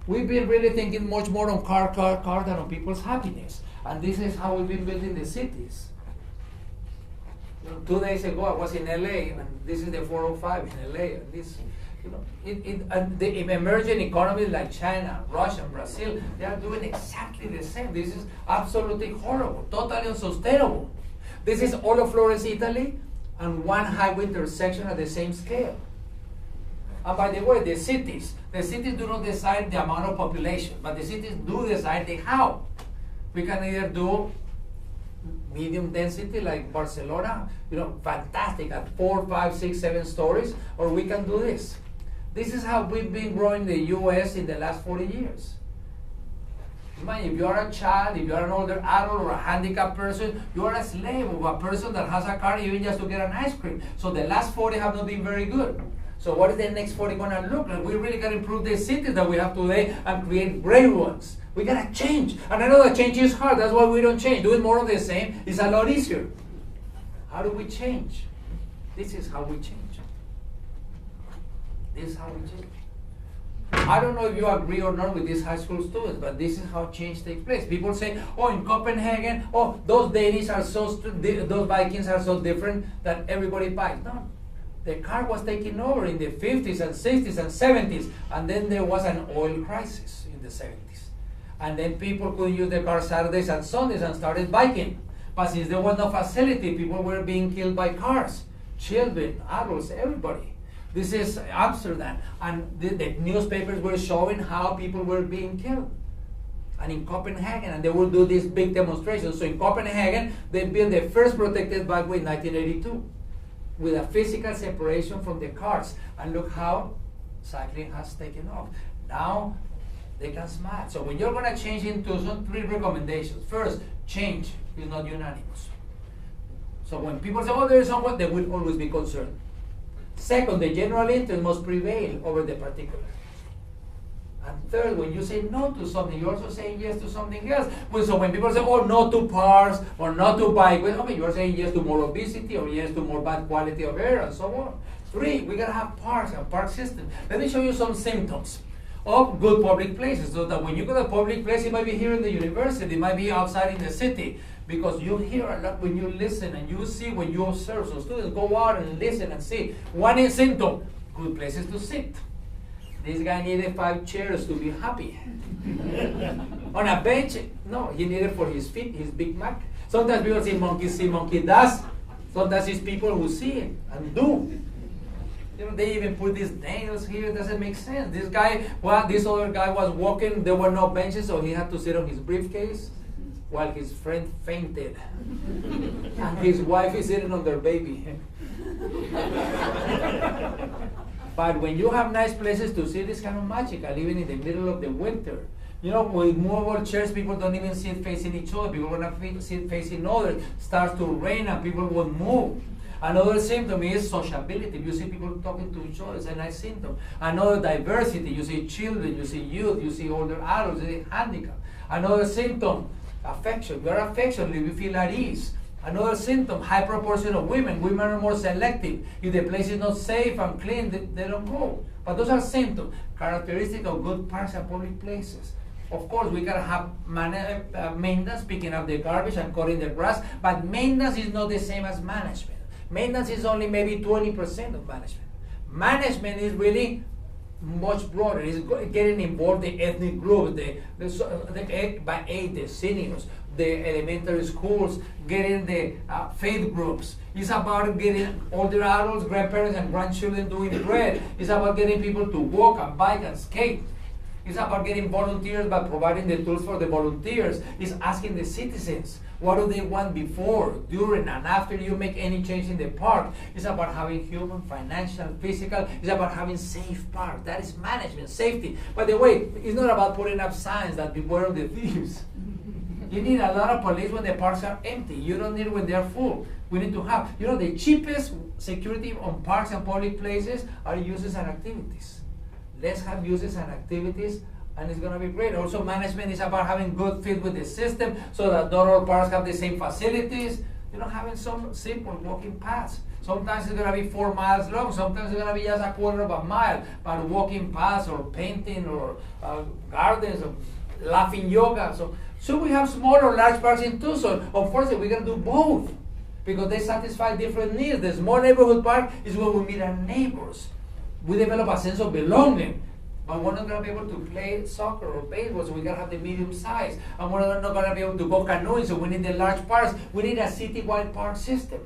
S1: We've been really thinking much more on car than on people's happiness. And this is how we've been building the cities. 2 days ago, I was in LA, and this is the 405 in LA. And this, and the emerging economies like China, Russia, Brazil, they are doing exactly the same. This is absolutely horrible, totally unsustainable. This is all of Florence, Italy, and one highway intersection at the same scale. And by the way, the cities do not decide the amount of population, but the cities do decide the how. We can either do medium density like Barcelona, fantastic at 4, 5, 6, 7 stories, or we can do this. This is how we've been growing the U.S. in the last 40 years. If you are a child, if you are an older adult or a handicapped person, you are a slave of a person that has a car even just to get an ice cream. So the last 40 have not been very good. So what is the next 40 going to look like? We really got to improve the cities that we have today and create great ones. We got to change. And I know that change is hard. That's why we don't change. Doing more of the same is a lot easier. How do we change? This is how we change. This is how we change. I don't know if you agree or not with these high school students, but this is how change takes place. People say, oh, in Copenhagen, oh, those Danes are those Vikings are so different that everybody buys. No. The car was taken over in the 50s and 60s and 70s, and then there was an oil crisis in the 70s. And then people could use the car Saturdays and Sundays and started biking. But since there was no facility, people were being killed by cars. Children, adults, everybody. This is Amsterdam. And the newspapers were showing how people were being killed. And in Copenhagen, and they will do these big demonstrations. So in Copenhagen, they built the first protected bikeway in 1982 with a physical separation from the cars. And look how cycling has taken off. Now, they can smile. So when you're going to change in Tucson, 3 recommendations. First, change is not unanimous. So when people say, oh, there is someone, they will always be concerned. Second, the general interest must prevail over the particular. And third, when you say no to something, you're also saying yes to something else. So when people say, oh, no to parks or no to bike, well, okay, you're saying yes to more obesity or yes to more bad quality of air and so on. 3, we gotta have parks and park system. Let me show you some symptoms of good public places, so that when you go to a public place, it might be here in the university, it might be outside in the city, because you hear a lot when you listen and you see when you observe. So students, go out and listen and see. One is symptom, good places to sit. This guy needed 5 chairs to be happy. On a bench, no, he needed for his feet, his Big Mac. Sometimes people see monkey does. Sometimes it's people who see it and do. You know, they even put these nails here. It doesn't make sense. This guy, well, this other guy was walking. There were no benches, so he had to sit on his briefcase while his friend fainted. And his wife is sitting on their baby. But when you have nice places to sit, it's kind of magical, even in the middle of the winter. You know, with movable chairs, people don't even sit facing each other. People want to sit facing others. Starts to rain and people won't move. Another symptom is sociability. You see people talking to each other. It's a nice symptom. Another, diversity. You see children, you see youth, you see older adults, you see handicap. Another symptom, affection. You are affectionate, you feel at ease. Another symptom, high proportion of women. Women are more selective. If the place is not safe and clean, they don't go. But those are symptoms, characteristic of good parks and public places. Of course, we gotta have maintenance, picking up the garbage and cutting the grass, but maintenance is not the same as management. Maintenance is only maybe 20% of management. Management is really much broader. It's getting involved the ethnic groups, by age, the seniors, the elementary schools, getting the faith groups. It's about getting older adults, grandparents, and grandchildren doing bread. It's about getting people to walk and bike and skate. It's about getting volunteers by providing the tools for the volunteers. It's asking the citizens, what do they want before, during, and after you make any change in the park. It's about having human, financial, physical. It's about having safe parks. That is management, safety. By the way, it's not about putting up signs that beware of the thieves. You need a lot of police when the parks are empty. You don't need when they're full. We need to have, you know, the cheapest security on parks and public places are uses and activities. Let's have uses and activities, and it's going to be great. Also, management is about having good fit with the system so that not all parks have the same facilities. You know, having some simple walking paths. Sometimes it's going to be 4 miles long. Sometimes it's going to be just a quarter of a mile. But walking paths or painting or gardens or laughing yoga. So we have small or large parks in Tucson. Unfortunately, we're going to do both because they satisfy different needs. The small neighborhood park is where we meet our neighbors. We develop a sense of belonging. But we're not going to be able to play soccer or baseball, so we got to have the medium size. And we're not going to be able to go canoeing, so we need the large parks. We need a citywide park system.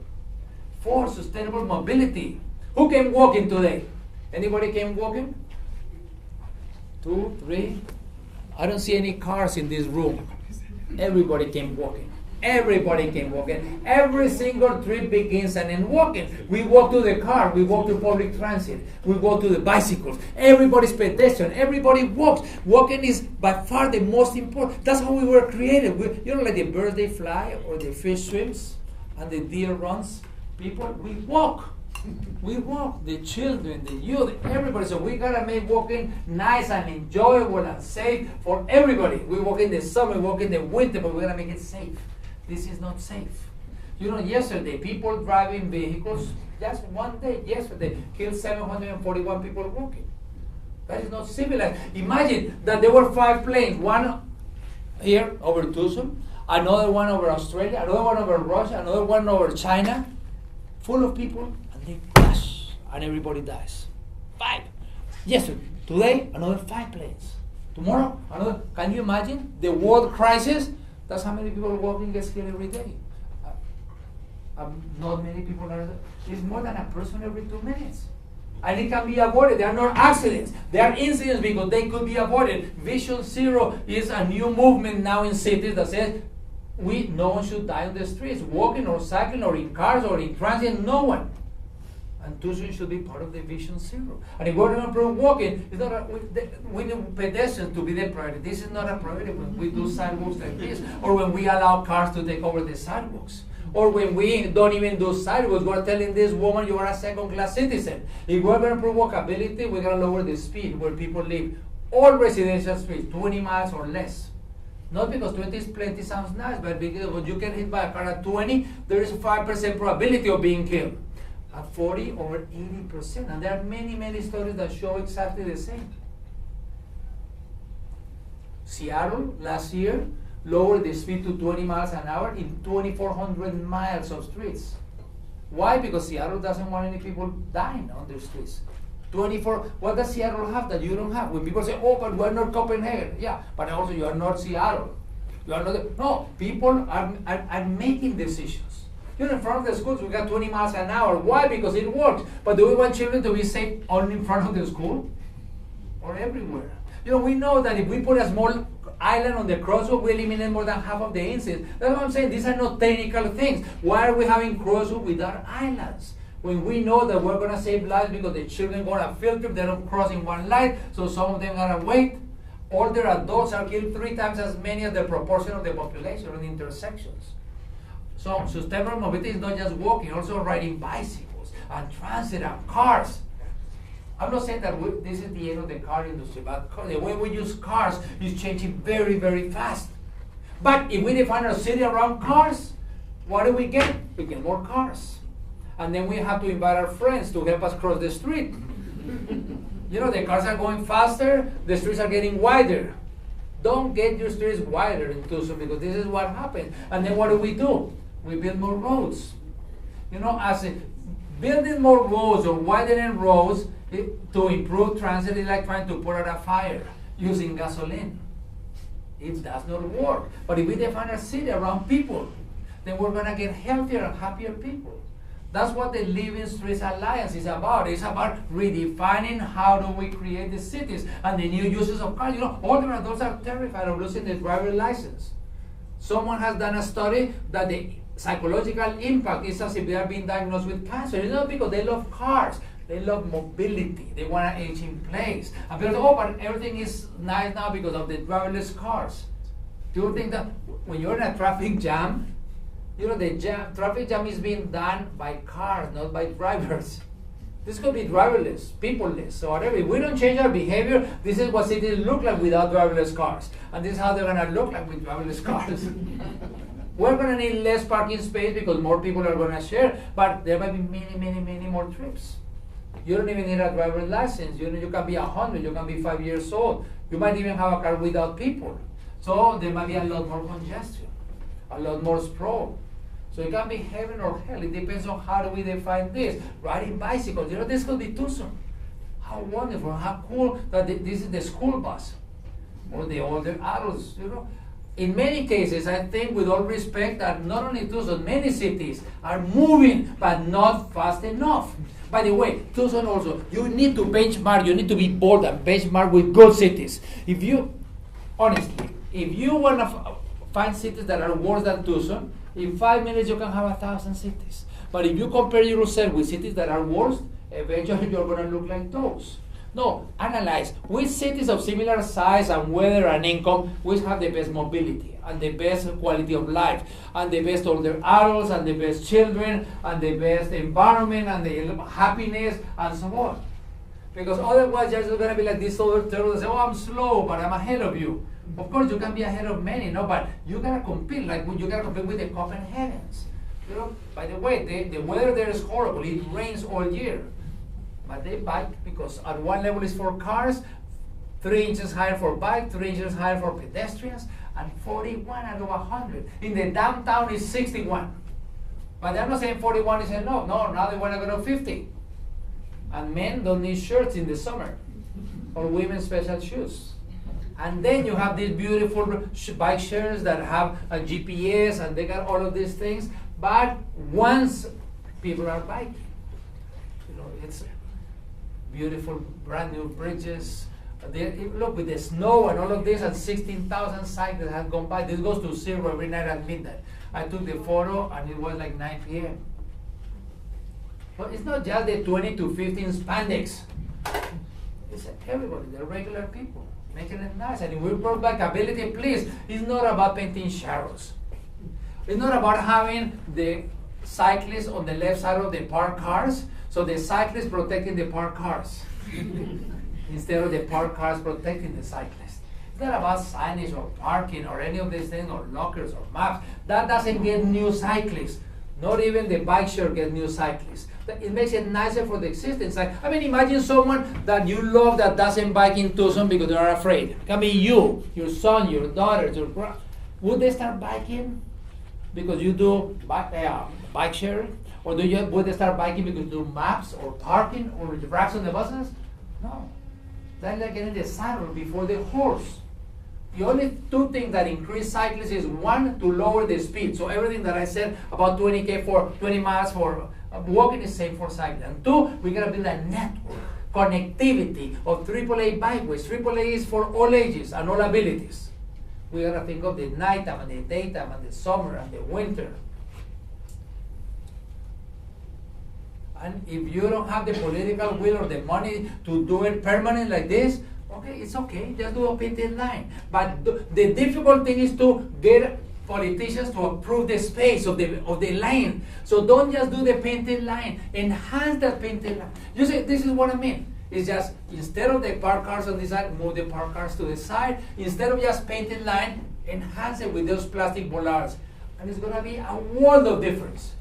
S1: 4, sustainable mobility. Who came walking today? Anybody came walking? 2, 3. I don't see any cars in this room. Everybody came walking. Everybody came walking. Every single trip begins and ends walking. We walk to the car. We walk to public transit. We walk to the bicycles. Everybody's pedestrian. Everybody walks. Walking is by far the most important. That's how we were created. You know, like the birds, they fly, or the fish swims, and the deer runs. People, we walk. We walk. The children, the youth, everybody. So we gotta make walking nice and enjoyable and safe for everybody. We walk in the summer, we walk in the winter, but we gotta make it safe. This is not safe. You know, yesterday, people driving vehicles, just one day, yesterday, killed 741 people walking. That is not civilized. Imagine that there were 5 planes, one here over Tucson, another one over Australia, another one over Russia, another one over China, full of people, and they crash, and everybody dies. 5. Yesterday, today, another 5 planes. Tomorrow, another. Can you imagine the world crisis? That's how many people walking gets killed every day. Not many people are. It's more than a person every 2 minutes. And it can be avoided. There are not accidents. There are incidents because they could be avoided. Vision Zero is a new movement now in cities that says no one should die on the streets, walking or cycling or in cars or in transit, no one. And Tucson should be part of the Vision Zero. And if we're going to improve walking, it's not we need pedestrians to be the priority. This is not a priority when we do sidewalks like this, or when we allow cars to take over the sidewalks, or when we don't even do sidewalks. We're telling this woman you are a second-class citizen. If we're going to improve walkability, we're going to lower the speed where people live all residential streets, 20 miles or less. Not because 20 is plenty sounds nice, but because when you get hit by a car at 20, there is a 5% probability of being killed. At 40, over 80%. And there are many, many studies that show exactly the same. Seattle, last year, lowered the speed to 20 miles an hour in 2,400 miles of streets. Why? Because Seattle doesn't want any people dying on the streets. 24, what does Seattle have that you don't have? When people say, oh, but we're not Copenhagen. Yeah, but also you are not Seattle. You are not, no, people are making decisions. You know, in front of the schools, we got 20 miles an hour. Why? Because it works. But do we want children to be safe only in front of the school? Or everywhere? You know, we know that if we put a small island on the crosswalk, we eliminate more than half of the incidents. That's what I'm saying. These are not technical things. Why are we having crosswalk without islands? When we know that we're going to save lives because the children go on a field trip, they're not crossing one line, so some of them are going to wait. Older adults are killed 3 times as many as the proportion of the population in intersections. So sustainable mobility is not just walking, also riding bicycles and transit and cars. I'm not saying that this is the end of the car industry, but the way we use cars is changing very, very fast. But if we define our city around cars, what do we get? We get more cars. And then we have to invite our friends to help us cross the street. You know, the cars are going faster, the streets are getting wider. Don't get your streets wider in Tucson because this is what happens. And then what do? We build more roads. You know, building more roads or widening roads to improve transit is like trying to put out a fire using gasoline. It does not work. But if we define a city around people, then we're going to get healthier and happier people. That's what the Living Streets Alliance is about. It's about redefining how do we create the cities and the new uses of cars. You know, older adults are terrified of losing their driver's license. Someone has done a study that the psychological impact is as if they are being diagnosed with cancer. It's not because they love cars. They love mobility. They want to age in place. And people say, oh, but everything is nice now because of the driverless cars. Do you think that when you're in a traffic jam, you know, the traffic jam is being done by cars, not by drivers. This could be driverless, peopleless, or whatever. If we don't change our behavior, this is what cities look like without driverless cars. And this is how they're going to look like with driverless cars. We're going to need less parking space because more people are going to share, but there might be many, many, many more trips. You don't even need a driver's license. You know, you can be 100, you can be 5 years old. You might even have a car without people. So there might be a lot more congestion, a lot more sprawl. So it can be heaven or hell. It depends on how do we define this. Riding bicycles, you know, this could be Tucson. How wonderful, how cool that this is the school bus or the older adults, you know. In many cases, I think with all respect that not only Tucson, many cities are moving, but not fast enough. By the way, Tucson also, you need to benchmark, you need to be bold and benchmark with good cities. If you, honestly, if you want to find cities that are worse than Tucson, in 5 minutes you can have 1,000 cities. But if you compare yourself with cities that are worse, eventually you're going to look like those. No, analyze which cities of similar size and weather and income which have the best mobility and the best quality of life and the best older adults and the best children and the best environment and the happiness and so on. Because otherwise you're just going to be like this other turtle and say, oh, I'm slow, but I'm ahead of you. Of course, you can be ahead of many, no, but you gotta compete. Like you gotta compete with the Copenhagens. You know, by the way, the weather there is horrible. It rains all year, but they bike because at one level is for cars, 3 inches higher for bike, 3 inches higher for pedestrians, and 41 out of 100. In the downtown is 61, but they're not saying 41 is enough. No, now they want to go to 50. And men don't need shirts in the summer, or women special shoes. And then you have these beautiful bike shares that have a GPS and they got all of these things. But once people are biking, you know, it's beautiful, brand new bridges. Look, with the snow and all of this, and 16,000 cyclists have gone by. This goes to zero every night at midnight. I took the photo and it was like 9 p.m. But it's not just the 20 to 15 spandex. It's everybody, the regular people. Making it nice. And if we brought back ability, please, it's not about painting shadows. It's not about having the cyclists on the left side of the parked cars, so the cyclists protecting the parked cars. instead of the parked cars protecting the cyclists. It's not about signage or parking or any of these things or lockers or maps. That doesn't get new cyclists. Not even the bike share gets new cyclists. It makes it nicer for the existing cyclists. I mean, imagine someone that you love that doesn't bike in Tucson because they're afraid. It can be you, your son, your daughter, your brother. Would they start biking because you do bike sharing? Or would they start biking because you do maps or parking or racks on the buses? No. That's like getting the saddle before the horse. The only two things that increase cyclists is one, to lower the speed. So everything that I said about 20 miles for walking is same for cycling. And two, we gotta build a network, connectivity of AAA bikeways. AAA is for all ages and all abilities. We gotta think of the nighttime and the daytime and the summer and the winter. And if you don't have the political will or the money to do it permanent like this, okay, it's okay, just do a painted line. But the difficult thing is to get politicians to approve the space of the line. So don't just do the painted line, enhance that painted line. You see, this is what I mean. It's just, instead of the parked cars on this side, move the parked cars to the side. Instead of just painted line, enhance it with those plastic bollards. And it's gonna be a world of difference.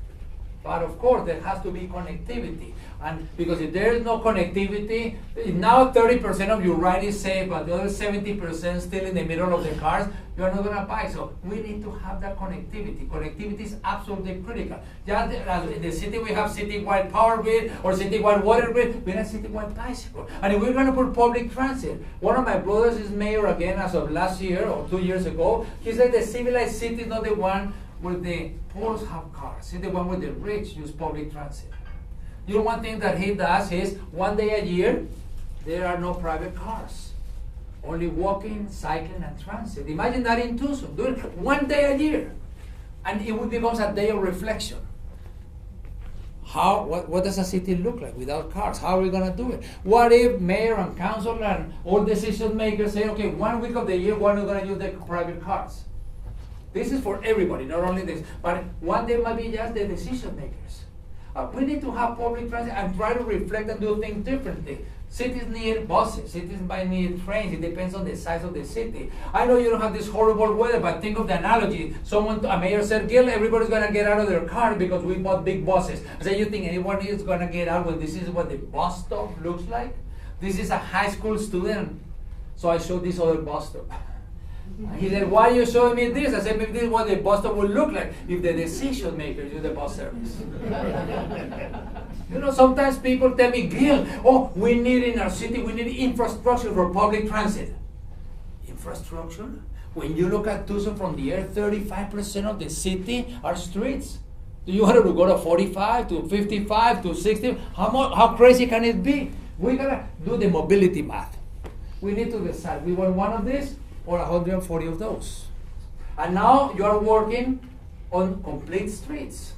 S1: But of course, there has to be connectivity. And because if there is no connectivity, now 30% of your ride is safe, but the other 70% still in the middle of the cars, you're not going to buy. So we need to have that connectivity. Connectivity is absolutely critical. Just as in the city we have citywide power grid or citywide water grid, we have citywide bicycle. And if we're going to put public transit, one of my brothers is mayor again as of last year or 2 years ago. He said the civilized city is not the one where the poor have cars. It's the one where the rich use public transit. You know, one thing that he does is one day a year, there are no private cars. Only walking, cycling, and transit. Imagine that in Tucson. Do it one day a year. And it would become a day of reflection. What does a city look like without cars? How are we going to do it? What if mayor and council and all decision makers say, okay, 1 week of the year, we're not going to use the private cars? This is for everybody, not only this. But one day might be just the decision makers. We need to have public transit and try to reflect and do things differently. Cities need buses, cities might need trains, it depends on the size of the city. I know you don't have this horrible weather, but think of the analogy. A mayor said, Gil, everybody's going to get out of their car because we bought big buses. I said, you think anyone is going to get out when this is what the bus stop looks like? This is a high school student. So I showed this other bus stop. He said, why are you showing me this? I said, maybe this is what the bus stop would look like if the decision makers use the bus service. You know, sometimes people tell me, Gil, we need in our city, we need infrastructure for public transit. Infrastructure? When you look at Tucson from the air, 35% of the city are streets. Do you want to go to 45, to 55, to 60? How crazy can it be? We got to do the mobility math. We need to decide, we want one of these or 140 of those. And now you are working on complete streets.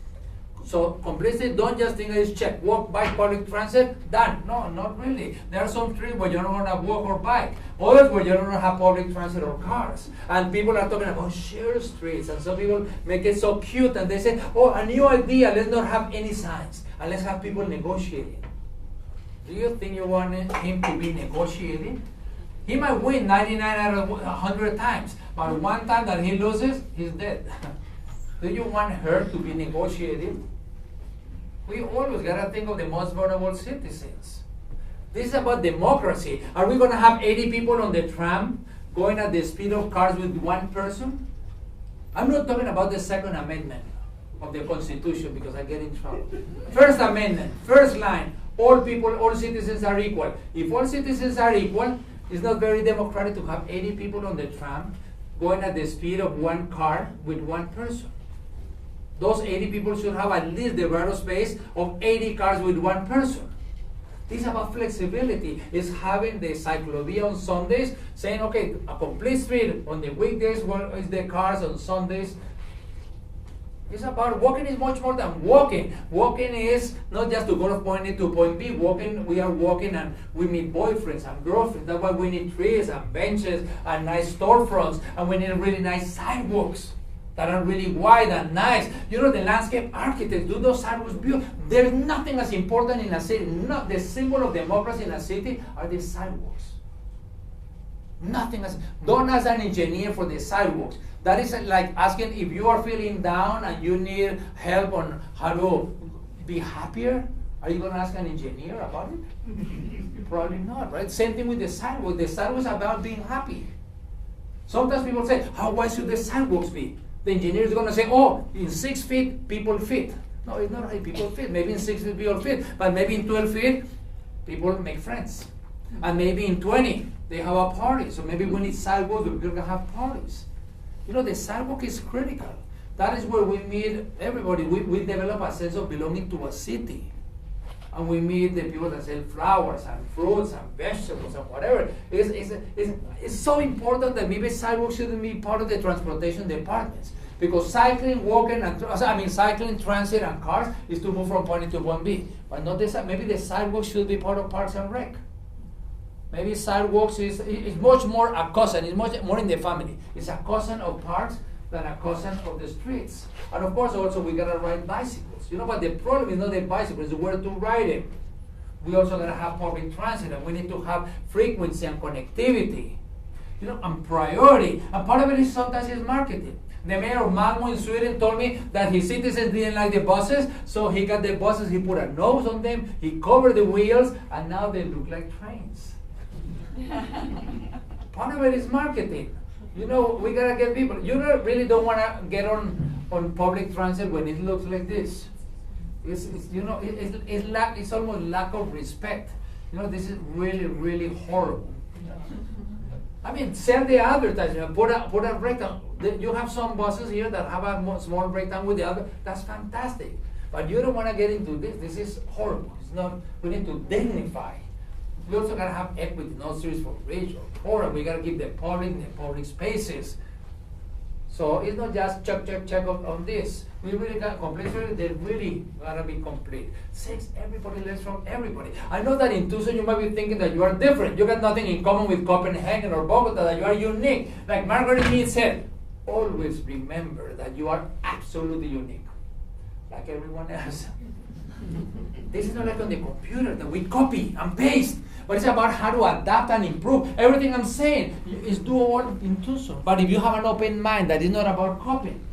S1: So complete streets, don't just think it's check, walk, bike, public transit, done. No, not really. There are some streets where you're not going to walk or bike. Others where you're not going to have public transit or cars. And people are talking about shared streets. And some people make it so cute and they say, a new idea, let's not have any signs. And let's have people negotiating. Do you think you want him to be negotiating? He might win 99 out of 100 times, but one time that he loses, he's dead. Do you want her to be negotiating? We always gotta think of the most vulnerable citizens. This is about democracy. Are we gonna have 80 people on the tram going at the speed of cars with one person? I'm not talking about the Second Amendment of the Constitution because I get in trouble. First Amendment, first line, all people, all citizens are equal. If all citizens are equal, it's not very democratic to have 80 people on the tram going at the speed of one car with one person. Those 80 people should have at least the right space of 80 cars with one person. This is about flexibility. It's having the cyclovia on Sundays, saying, okay, a complete street on the weekdays, where is the cars on Sundays. It's about walking is much more than walking. Walking is not just to go from point A to point B. Walking, we are walking and we meet boyfriends and girlfriends. That's why we need trees and benches and nice storefronts and we need really nice sidewalks. that are really wide and nice. You know, the landscape architects do those sidewalks beautiful. There's nothing as important in a city. Not the symbol of democracy in a city are the sidewalks. Nothing as, don't ask an engineer for the sidewalks. That is like asking if you are feeling down and you need help on how to be happier. Are you going to ask an engineer about it? Probably not, right? Same thing with the sidewalk. The sidewalk is about being happy. Sometimes people say, how wide should the sidewalks be? The engineer is going to say, oh, in 6 feet, people fit. No, it's not right, people fit. Maybe in 6 feet, people fit. But maybe in 12 feet, people make friends. And maybe in 20, they have a party. So maybe we need sidewalks where people can have parties. You know, the sidewalk is critical. That is where we meet everybody. We develop a sense of belonging to a city. And we meet the people that sell flowers and fruits and vegetables and whatever. It's so important that maybe sidewalks shouldn't be part of the transportation departments. Because cycling, walking, and cycling, transit, and cars is to move from point A to point B. But not the, maybe the sidewalks should be part of Parks and Rec. Maybe sidewalks is much more a cousin. It's much more in the family. It's a cousin of parks than a cousin of the streets. And of course, also we gotta ride bicycles. You know, but the problem is not the bicycle; it's where to ride it. We also gotta have public transit, and we need to have frequency and connectivity. You know, and priority. And part of it is sometimes is marketing. The mayor of Malmo in Sweden told me that his citizens didn't like the buses, so he got the buses. He put a nose on them. He covered the wheels, and now they look like trains. Part of it is marketing. You know, we gotta get people. You really don't wanna get on public transit when it looks like this. It's almost lack of respect. You know, this is really, really horrible. I mean, sell the advertisement. Put a breakdown. You have some buses here that have a small breakdown with the other. That's fantastic. But you don't wanna get into this. This is horrible. It's not. We need to dignify. We also gotta have equity, no streets for rich or poor, and we gotta keep the public spaces. So it's not just check on this. We really got complete. They really gotta be complete. 6, everybody learns from everybody. I know that in Tucson you might be thinking that you are different. You got nothing in common with Copenhagen or Bogota, that you are unique. Like Margaret Mead said, always remember that you are absolutely unique, like everyone else. This is not like on the computer that we copy and paste, but it's about how to adapt and improve. Everything I'm saying is doable in Tucson. But if you have an open mind, that is not about copying,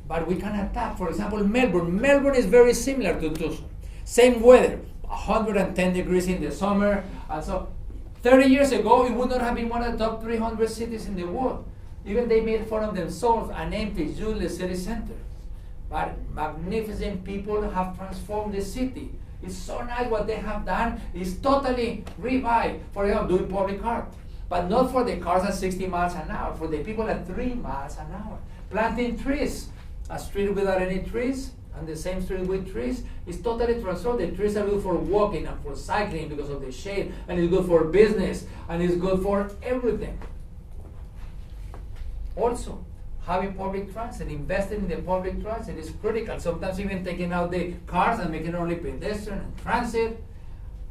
S1: but we can adapt. For example, Melbourne. Melbourne is very similar to Tucson. Same weather, 110 degrees in the summer. And so 30 years ago, it would not have been one of the top 300 cities in the world. Even they made fun of themselves, an empty, useless city center. But magnificent people have transformed the city. It's so nice what they have done. It's totally revived. For example, doing public art. But not for the cars at 60 miles an hour, for the people at 3 miles an hour. Planting trees. A street without any trees, and the same street with trees, is totally transformed. The trees are good for walking and for cycling because of the shade, and it's good for business, and it's good for everything. Also, having public transit, investing in the public transit is critical. Sometimes even taking out the cars and making only pedestrian and transit,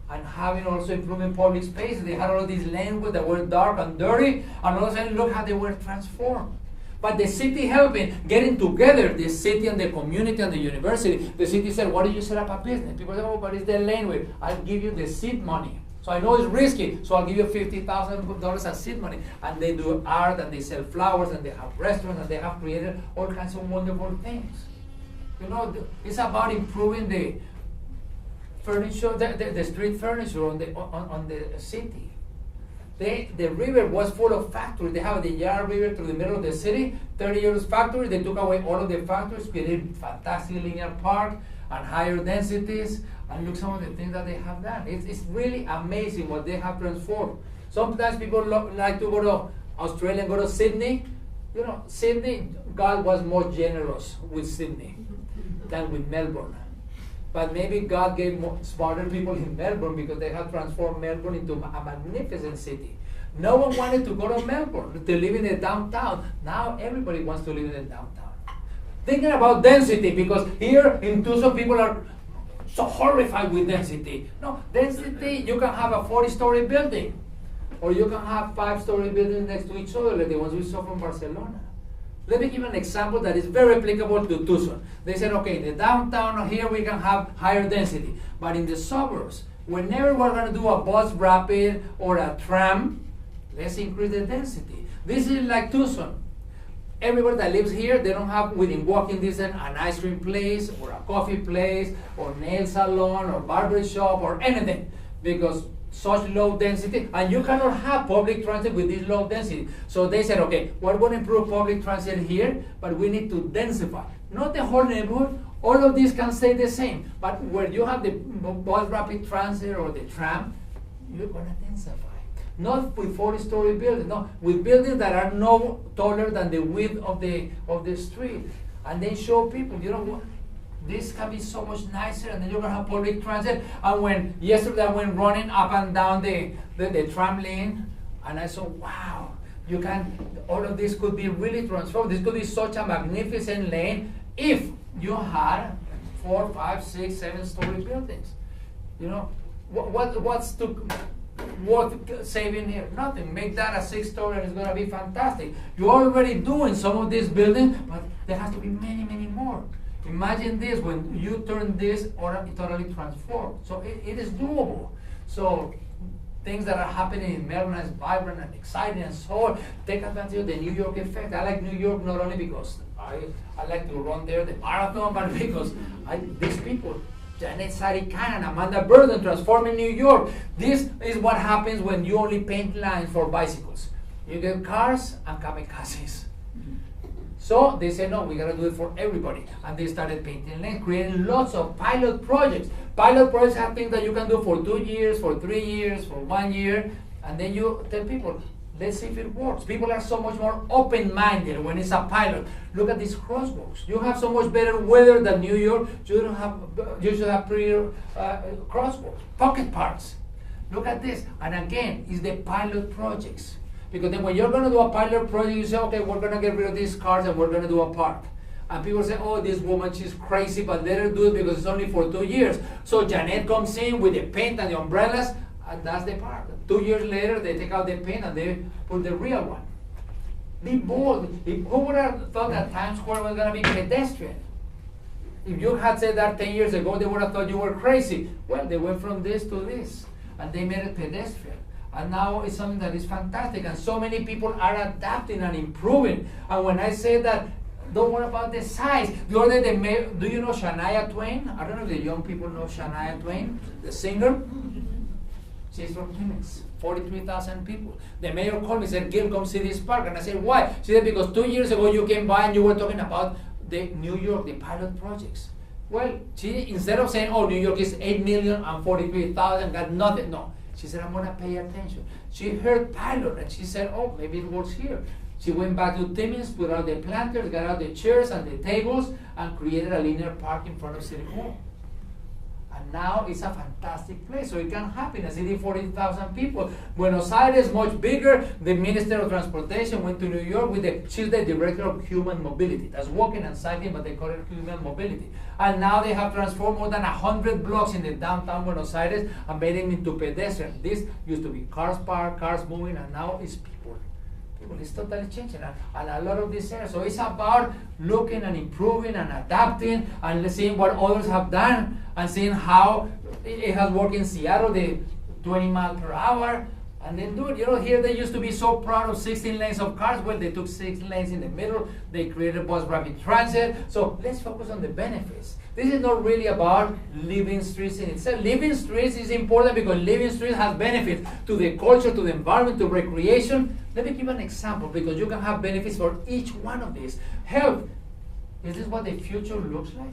S1: and having also improving public spaces. They had all these lanes that were dark and dirty, and all of a sudden look how they were transformed. But the city helping, getting together, the city and the community and the university. The city said, why do you set up a business? People say, oh, but it's the laneway. I'll give you the seed money. So I know it's risky, so I'll give you $50,000 as seed money. And they do art, and they sell flowers, and they have restaurants, and they have created all kinds of wonderful things. You know, it's about improving the furniture, the street furniture on the city. The river was full of factories. They have the Yarra River through the middle of the city, 30 years factory. They took away all of the factories, created fantastic linear park and higher densities. And look some of the things that they have done. It's really amazing what they have transformed. Sometimes people like to go to Australia and go to Sydney. You know, Sydney, God was more generous with Sydney than with Melbourne. But maybe God gave more smarter people in Melbourne because they have transformed Melbourne into a magnificent city. No one wanted to go to Melbourne to live in the downtown. Now everybody wants to live in the downtown. Thinking about density, because here in Tucson people are so horrified with density. No, density, you can have a 40-story building, or you can have 5-story buildings next to each other, like the ones we saw from Barcelona. Let me give an example that is very applicable to Tucson. They said, okay, in the downtown here we can have higher density, but in the suburbs, whenever we're going to do a bus rapid or a tram, let's increase the density. This is like Tucson. Everybody that lives here, they don't have within walking distance an ice cream place or a coffee place or nail salon or barber shop or anything, because such low density, and you cannot have public transit with this low density. So they said, okay, we're going to improve public transit here, but we need to densify. Not the whole neighborhood, all of these can stay the same, but where you have the bus rapid transit or the tram, you're going to densify. Not with 40-story buildings, no, with buildings that are no taller than the width of the street. And they show people, you know what, this can be so much nicer, and then you're gonna have public transit. And yesterday I went running up and down the tram lane, and I saw, wow, all of this could be really transformed. This could be such a magnificent lane if you had 4, 5, 6, 7-story buildings. You know, what's worth saving here? Nothing. Make that a 6-story and it's going to be fantastic. You're already doing some of these buildings, but there has to be many, many more. Imagine this, when you turn this totally transformed. So it is doable. So things that are happening in Maryland is vibrant and exciting and so on. Take advantage of the New York effect. I like New York not only because I like to run there, the marathon, but because these people, Janet Sarikan and Amanda Burden, transforming New York. This is what happens when you only paint lines for bicycles. You get cars and kamikazes. So they said, no, we got to do it for everybody. And they started painting lanes, creating lots of pilot projects. Pilot projects are things that you can do for 2 years, for 3 years, for 1 year. And then you tell people, let's see if it works. People are so much more open-minded when it's a pilot. Look at these crosswalks. You have so much better weather than New York. You should have prettier crosswalks, pocket parks. Look at this. And again, it's the pilot projects. Because then when you're going to do a pilot project, you say, okay, we're going to get rid of these cars and we're going to do a park. And people say, oh, this woman, she's crazy, but let her do it because it's only for 2 years. So Janet comes in with the paint and the umbrellas, and that's the park. 2 years later, they take out the paint and they put the real one. Be bold. Who would have thought that Times Square was going to be pedestrian? If you had said that 10 years ago, they would have thought you were crazy. Well, they went from this to this, and they made it pedestrian. And now it's something that is fantastic, and so many people are adapting and improving. And when I say that, don't worry about the size. The other day, do you know Shania Twain? I don't know if the young people know Shania Twain, the singer. She's from Phoenix, 43,000 people. The mayor called me and said, Gil, come see this park. And I said, why? She said, because 2 years ago you came by and you were talking about the New York, the pilot projects. Well, she, instead of saying, oh, New York is 8,043,000, got nothing, no. She said, I'm going to pay attention. She heard pilot, and she said, oh, maybe it works here. She went back to Timmins, put out the planters, got out the chairs and the tables, and created a linear park in front of City Hall. And now it's a fantastic place, so it can happen. A city of 40,000 people. Buenos Aires, much bigger. The Minister of Transportation went to New York she's the Director of Human Mobility. That's walking and cycling, but they call it human mobility. And now they have transformed more than 100 blocks in the downtown Buenos Aires and made them into pedestrian. This used to be cars parked, cars moving, and now it's people. It's totally changing, and a lot of this area. So it's about looking and improving and adapting and seeing what others have done and seeing how it has worked in Seattle, the 20 miles per hour, and then do it. You know, here they used to be so proud of 16 lanes of cars. Well, they took 6 lanes in the middle. They created bus rapid transit. So let's focus on the benefits. This is not really about living streets in itself. Living streets is important because living streets has benefits to the culture, to the environment, to recreation. Let me give an example because you can have benefits for each one of these. Health. Is this what the future looks like?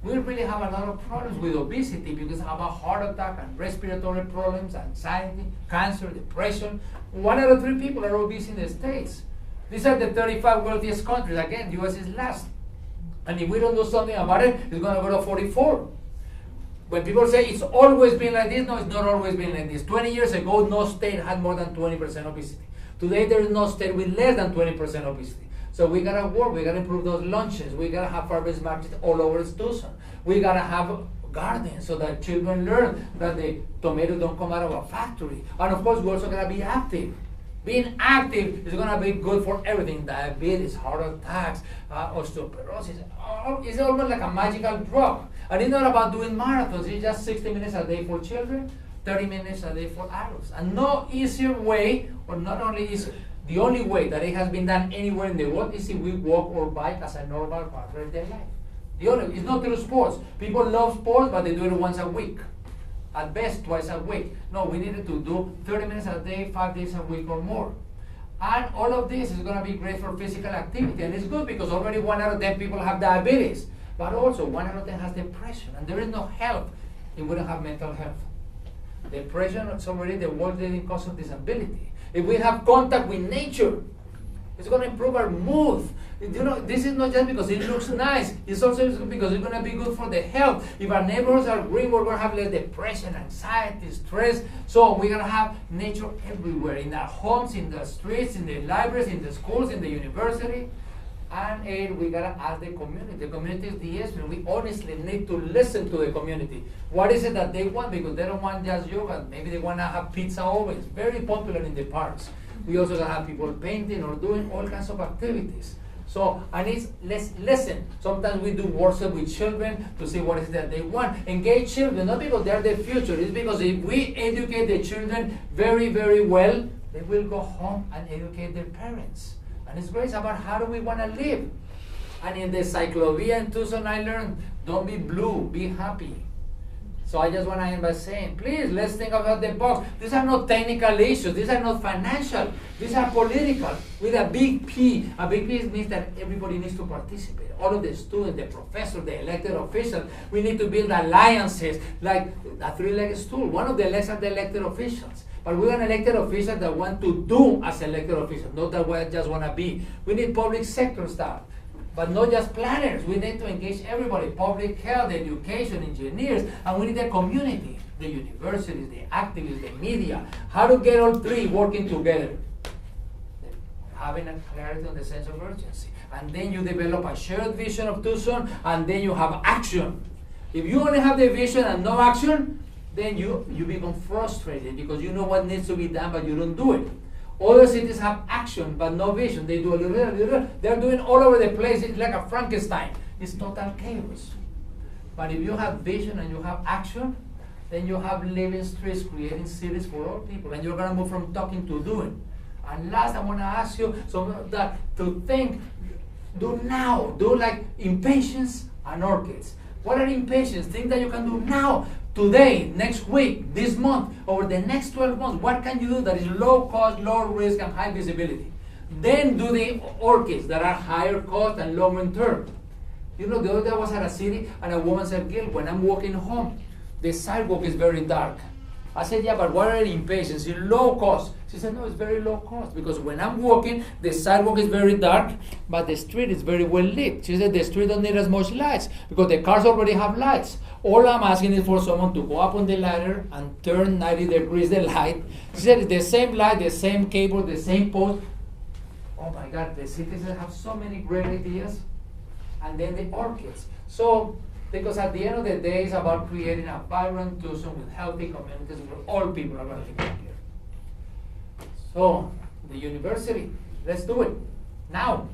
S1: We really have a lot of problems with obesity because of a heart attack and respiratory problems, anxiety, cancer, depression. 1 out of 3 people are obese in the States. These are the 35 wealthiest countries. Again, the US is last. And if we don't do something about it, it's going to go to 44. When people say it's always been like this, no, it's not always been like this. 20 years ago, no state had more than 20% obesity. Today, there is no state with less than 20% obesity. So we got to work. We got to improve those lunches. We got to have farmers markets all over Tucson. We got to have gardens so that children learn that the tomatoes don't come out of a factory. And of course, we also got to be active. Being active is going to be good for everything. Diabetes, heart attacks, osteoporosis. It's almost like a magical drug. And it's not about doing marathons. It's just 60 minutes a day for children, 30 minutes a day for adults. And no easier way, or not only easier, the only way that it has been done anywhere in the world is if we walk or bike as a normal part of their life. It's not through sports. People love sports, but they do it once a week. At best, twice a week. No, we needed to do 30 minutes a day, 5 days a week or more. And all of this is going to be great for physical activity. And it's good because already 1 out of 10 people have diabetes. But also 1 out of 10 has depression. And there is no health if we don't have mental health. Depression is already the world leading cause of disability. If we have contact with nature, it's going to improve our mood. This is not just because it looks nice. It's also because it's going to be good for the health. If our neighborhoods are green, we're going to have less depression, anxiety, stress. So we're going to have nature everywhere, in our homes, in the streets, in the libraries, in the schools, in the university. And we got to ask the community. The community is the expert. We honestly need to listen to the community. What is it that they want? Because they don't want just yoga. Maybe they want to have pizza always. Very popular in the parks. We also got to have people painting or doing all kinds of activities. So, and let's listen. Sometimes we do workshop with children to see what is it that they want. Engage children, not because they're the future. It's because if we educate the children very, very well, they will go home and educate their parents. And it's great about how do we want to live. And in the cyclovia in Tucson, I learned, don't be blue, be happy. So I just want to end by saying, please, let's think about the box. These are not technical issues. These are not financial. These are political. With a big P. A big P means that everybody needs to participate. All of the students, the professors, the elected officials. We need to build alliances, like a three-legged stool. One of the legs are the elected officials. But we want elected officials that want to do as elected officials, not that we just want to be. We need public sector staff. But not just planners. We need to engage everybody, public health, education, engineers, and we need the community, the universities, the activists, the media. How to get all three working together. Having a clarity on the sense of urgency. And then you develop a shared vision of Tucson, and then you have action. If you only have the vision and no action, then you become frustrated because you know what needs to be done, but you don't do it. Other cities have action, but no vision. They do a little. They're doing all over the place. It's like a Frankenstein. It's total chaos. But if you have vision and you have action, then you have living streets, creating cities for all people. And you're going to move from talking to doing. And last, I want to ask you to think, do now. Do like impatience and orchids. What are impatience? Things that you can do now. Today, next week, this month, over the next 12 months, what can you do that is low cost, low risk, and high visibility? Then do the orchids that are higher cost and longer term. You know, the other day I was at a city and a woman said, Gil, when I'm walking home, the sidewalk is very dark. I said, yeah, but what are the impatience? It's low cost. She said, no, it's very low cost because when I'm walking, the sidewalk is very dark, but the street is very well lit. She said the street don't need as much lights because the cars already have lights. All I'm asking is for someone to go up on the ladder and turn 90 degrees the light. She said it's the same light, the same cable, the same post. Oh my God, the cities have so many great ideas. And then the orchids. So, because at the end of the day, it's about creating a vibrant Tucson with healthy communities where all people are going to be happier. So, the university, let's do it now.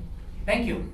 S1: Thank you.